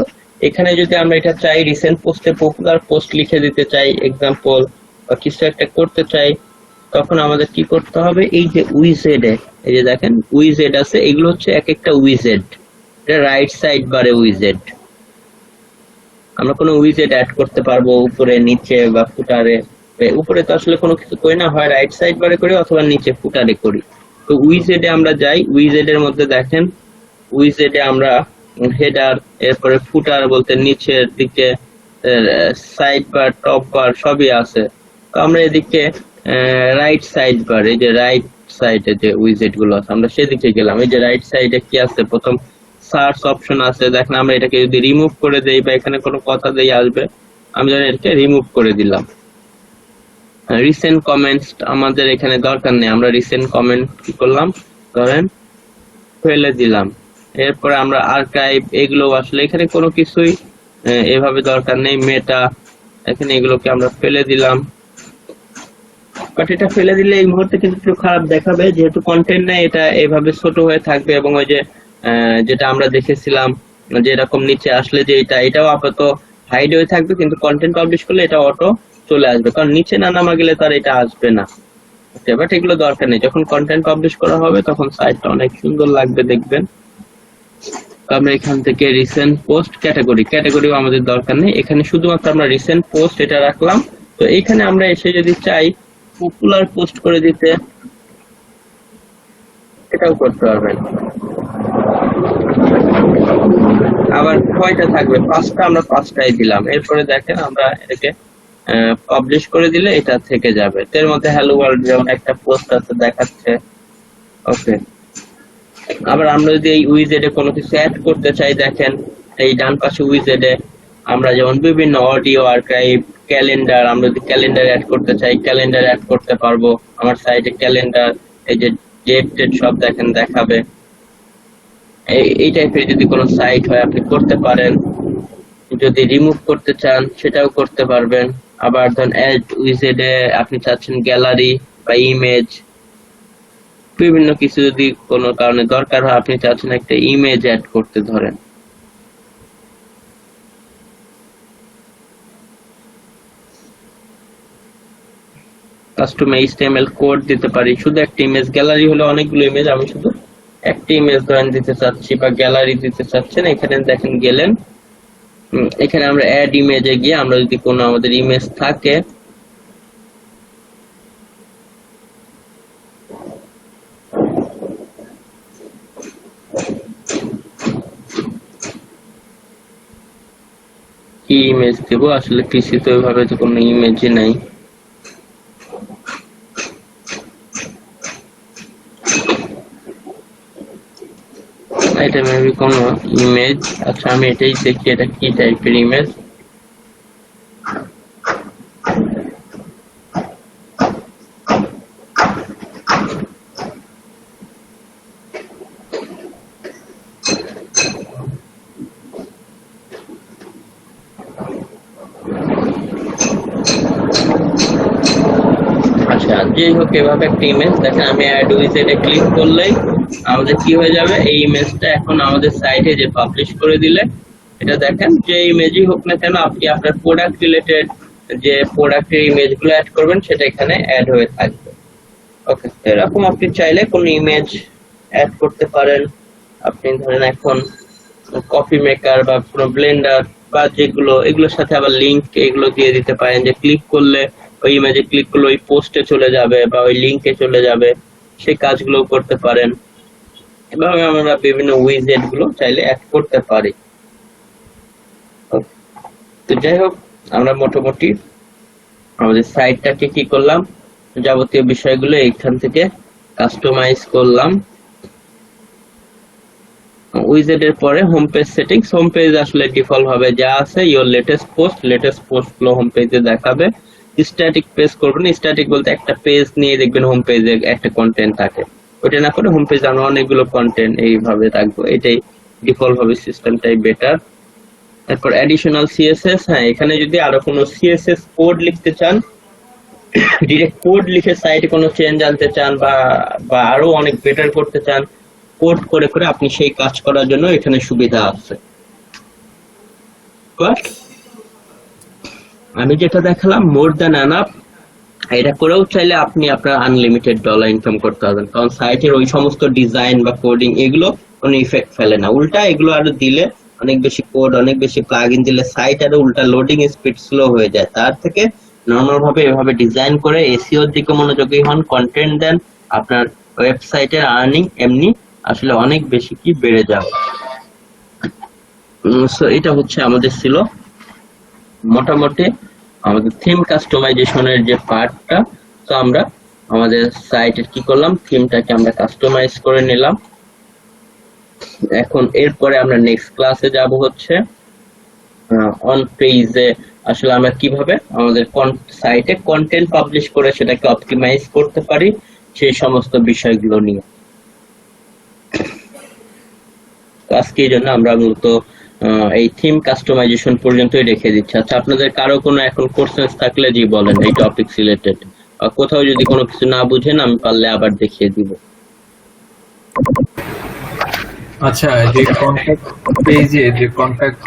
এখানে যদি আমরা এটা চাই রিসেন্ট পোস্টে পপুলার পোস্ট লিখে দিতে চাই এক্সাম্পল, বা কিছু একটা করতে চাই, তখন আমাদের কি করতে হবে, এই যে উইজেড, এই যে দেখেন উইজেড আছে, এগুলো হচ্ছে এক একটা উইজেড, এটা রাইট সাইড বারে উইজেড। আমরা কোনো উইজেড অ্যাড করতে পারবো উপরে, নিচে বা ফুটারে। উপরে তো আসলে কোনো কিছু করি না, হয় রাইট সাইড বারে করি অথবা নিচে ফুটারে করি। তো উইজেডে আমরা যাই, উইজেড এর মধ্যে দেখেন উইজেডে আমরা হেডার, এরপরে ফুটার বলতে নিচের দিকে সাইড বার, টপ বার সবই আছে। তো আমরা এদিকে রাইট সাইড বার, এই যে রাইট সাইডে যে উইজেট গুলো আছে আমরা সেদিকে গেলাম। এই যে রাইট সাইডে কি আছে, প্রথম সার্চ অপশন আছে, দেখেন আমরা এটাকে যদি রিমুভ করে দেই বা এখানে কোনো কথা দিয়ে আসবে, আমি যেন এটাকে রিমুভ করে দিলাম। রিসেন্ট কমেন্টস আমাদের এখানে দরকার নেই, আমরা রিসেন্ট কমেন্ট কি করলাম, ধরেন ফেলে দিলাম। এরপরে আমরা আর্কাইভ, এগুলো আসলে এখানে কোনো কিছুই এভাবে দরকার নেই। মেটা, এখানে এগুলোকে আমরা ফেলে দিলাম। বাট এটা ফেলে দিলে এই মুহূর্তে কিন্তু একটু খারাপ দেখাবে, যেহেতু কন্টেন্ট নাই, এটা এভাবে ছোট হয়ে থাকবে। এবং ওই যে যেটা আমরা দেখেছিলাম যে এরকম নিচে আসলে যে এটাও আপাতত হাইড হয়ে থাকবে, কিন্তু কন্টেন্ট পাবলিশ করলে এটা অটো চলে আসবে, কারণ নিচে না নামা গেলে তার এটা আসবে না। বাট এগুলো দরকার নেই, যখন কন্টেন্ট পাবলিশ করা হবে তখন সাইটটা অনেক সুন্দর লাগবে দেখবেন। আমরা এখান থেকে রিসেন্ট পোস্ট ক্যাটাগরিও আমাদের দরকার নেই, এখানে শুধুমাত্র আমরা রিসেন্ট পোস্ট এটা রাখলাম। তো এখানে আমরা এসে যদি চাই পপুলার পোস্ট করে দিতে, এটাও করতে পারবেন। আবার কয়টা থাকবে, 5টা, আমরা 5টাই দিলাম। এরপরে দেখেন আমরা এটাকে পাবলিশ করে দিলে এটা থেকে যাবে। এর মধ্যে হ্যালো ওয়ার্ল্ড যেমন একটা পোস্ট আছে দেখাচ্ছে। ওকে, আবার আমরা যদি এই উইজেডে কোনো কিছু অ্যাড করতে চাই, দেখেন এই ডান পাশে উইজেডে আমরা যেমন বিভিন্ন অডিও আর্কাইভ, ক্যালেন্ডার, আমরা যদি ক্যালেন্ডার অ্যাড করতে চাই ক্যালেন্ডার অ্যাড করতে পারবো। আমার সাইটে ক্যালেন্ডার, এই যে ডেট সব দেখেন দেখাবে। এই টাইপের যদি কোনো সাইট হয় আপনি করতে পারেন। যদি রিমুভ করতে চান সেটাও করতে পারবেন। আবার ধরুন অ্যাড উইজেডে আপনি চাচ্ছেন গ্যালারি বা ইমেজ, বিভিন্ন কিছু যদি কোনো কারণে দরকার হয়, আপনি চাচ্ছেন একটা ইমেজ অ্যাড করতে, ধরেন কাস্টম এইচটিএমএল কোড দিতে পারি। শুধু একটা ইমেজ, গ্যালারি হলে অনেকগুলো ইমেজ, আমি শুধু একটা ইমেজ ধরেন দিতে চাচ্ছি বা গ্যালারি দিতে চাচ্ছেন। এখানে দেখেন গেলেন, এখানে আমরা অ্যাড ইমেজে গিয়ে আমরা যদি কোনো আমাদের ইমেজ থাকে, কি ইমেজ দেব, আসলে পিসি তো ওইভাবে তো কোনো ইমেজই নাই। এটা মেবি কোনো ইমেজ। আচ্ছা, আমি এটাই দেখি এটা কি টাইপের ইমেজ। যাই হোক, এভাবে একটা ইমেজ দেখেন, আমি অ্যাড উইজেটে ক্লিক করলেই আমাদের কি হয়ে যাবে, এই ইমেজটা এখন আমাদের সাইটে যে পাবলিশ করে দিলে এটা দেখেন যে ইমেজই হোক না কেন, আপনি আপনার প্রোডাক্ট রিলেটেড যে প্রোডাক্টের ইমেজগুলো অ্যাড করবেন সেটা এখানে অ্যাড হয়ে থাকবে। ওকে, এরকম আপনি চাইলে কোন ইমেজ অ্যাড করতে পারেন। আপনি ধরেন এখন কফি মেকার বা কোনো ব্লেন্ডার বা যেগুলো, এগুলোর সাথে আবার লিংক এগুলো দিয়ে দিতে পারেন, যে ক্লিক করলে ওই ইমেজে ক্লিক করলে ওই পোস্টে চলে যাবে বা ওই লিংকে চলে যাবে, সেই কাজগুলো করতে পারেন। এভাবে আমরা বিভিন্ন উইজেট গুলো চাইলে অ্যাড করতে পারি। তো যাই হোক, আমরা মোটামুটি আমাদের সাইটটাকে কি করলাম, যাবতীয় বিষয়গুলো এখান থেকে কাস্টমাইজ করলাম। উইজেট এর পরে home page settings, home page আসলে ডিফল্ট ভাবে যা আছে, ইওর লেটেস্ট পোস্ট গুলো হোম পেজে দেখাবে। স্ট্যাটিক পেজ করবেন, স্ট্যাটিক বলতে একটা পেজ নিয়ে দেখবেন হোম পেজে একটা কন্টেন্ট থাকে, ওটা না করে হোম পেজে আমরা অনেকগুলো কন্টেন্ট এইভাবে রাখবো, এটাই ডিফল্ট ভাবে সিস্টেমটাই বেটার। তারপর অ্যাডিশনাল সিএসএস, হ্যাঁ এখানে যদি আরো কোনো সিএসএস কোড লিখতে চান, ডিরেক্ট কোড লিখে সাইটে কোনো চেঞ্জ আনতে চান বা আরো অনেক বেটার করতে চান, কোড করে করে আপনি সেই কাজ করার জন্য এখানে সুবিধা আছে। বাট আমি যেটা দেখালাম মোর দ্যান এনাফ, এটা করেও চাইলে আপনি আপনার আনলিমিটেড ডলার ইনকাম করতে পারবেন, কারণ সাইটের ওই সমস্ত ডিজাইন বা কোডিং এগুলো কোনো ইফেক্ট ফেলে না। উল্টা এগুলো আরো দিলে, অনেক বেশি কোড, অনেক বেশি প্লাগইন দিলে সাইট আরো উল্টা লোডিং স্পিড স্লো হয়ে যায়। তার থেকে নরমাল ভাবে এভাবে ডিজাইন করে এসইওর দিকে মনোযোগী হন, কন্টেন্ট দেন, আপনার ওয়েবসাইটের আর্নিং এমনি আসলে অনেক বেশি কি বেড়ে যাবে। সো এটা হচ্ছে আমাদের ছিল মোটামুটি আমাদের থিম কাস্টমাইজেশনের যে পার্টটা। তো আমরা আমাদের সাইটের কি করলাম, থিমটাকে আমরা কাস্টমাইজ করে নিলাম। এখন এরপরে আমরা নেক্সট ক্লাসে যাব হচ্ছে অন পেজে আসলে আমরা কিভাবে আমাদের সাইটে কন্টেন্ট পাবলিশ করে সেটাকে অপটিমাইজ করতে পারি সেই সমস্ত বিষয়গুলো নিয়ে। আজকে এই জন্য আমরা মূলত এই থিম কাস্টমাইজেশন পর্যন্তই রেখে দিচ্ছি। আচ্ছা, আপনাদের কারো কোনো এখন কোশ্চেন থাকলে জি বলেন, এই টপিক রিলেটেড। কোথাও যদি কোনো কিছু না বুঝেন আমি পারলে আবার দেখিয়ে দিব। আচ্ছা, যে কন্ট্যাক্ট পেজে যে কন্ট্যাক্ট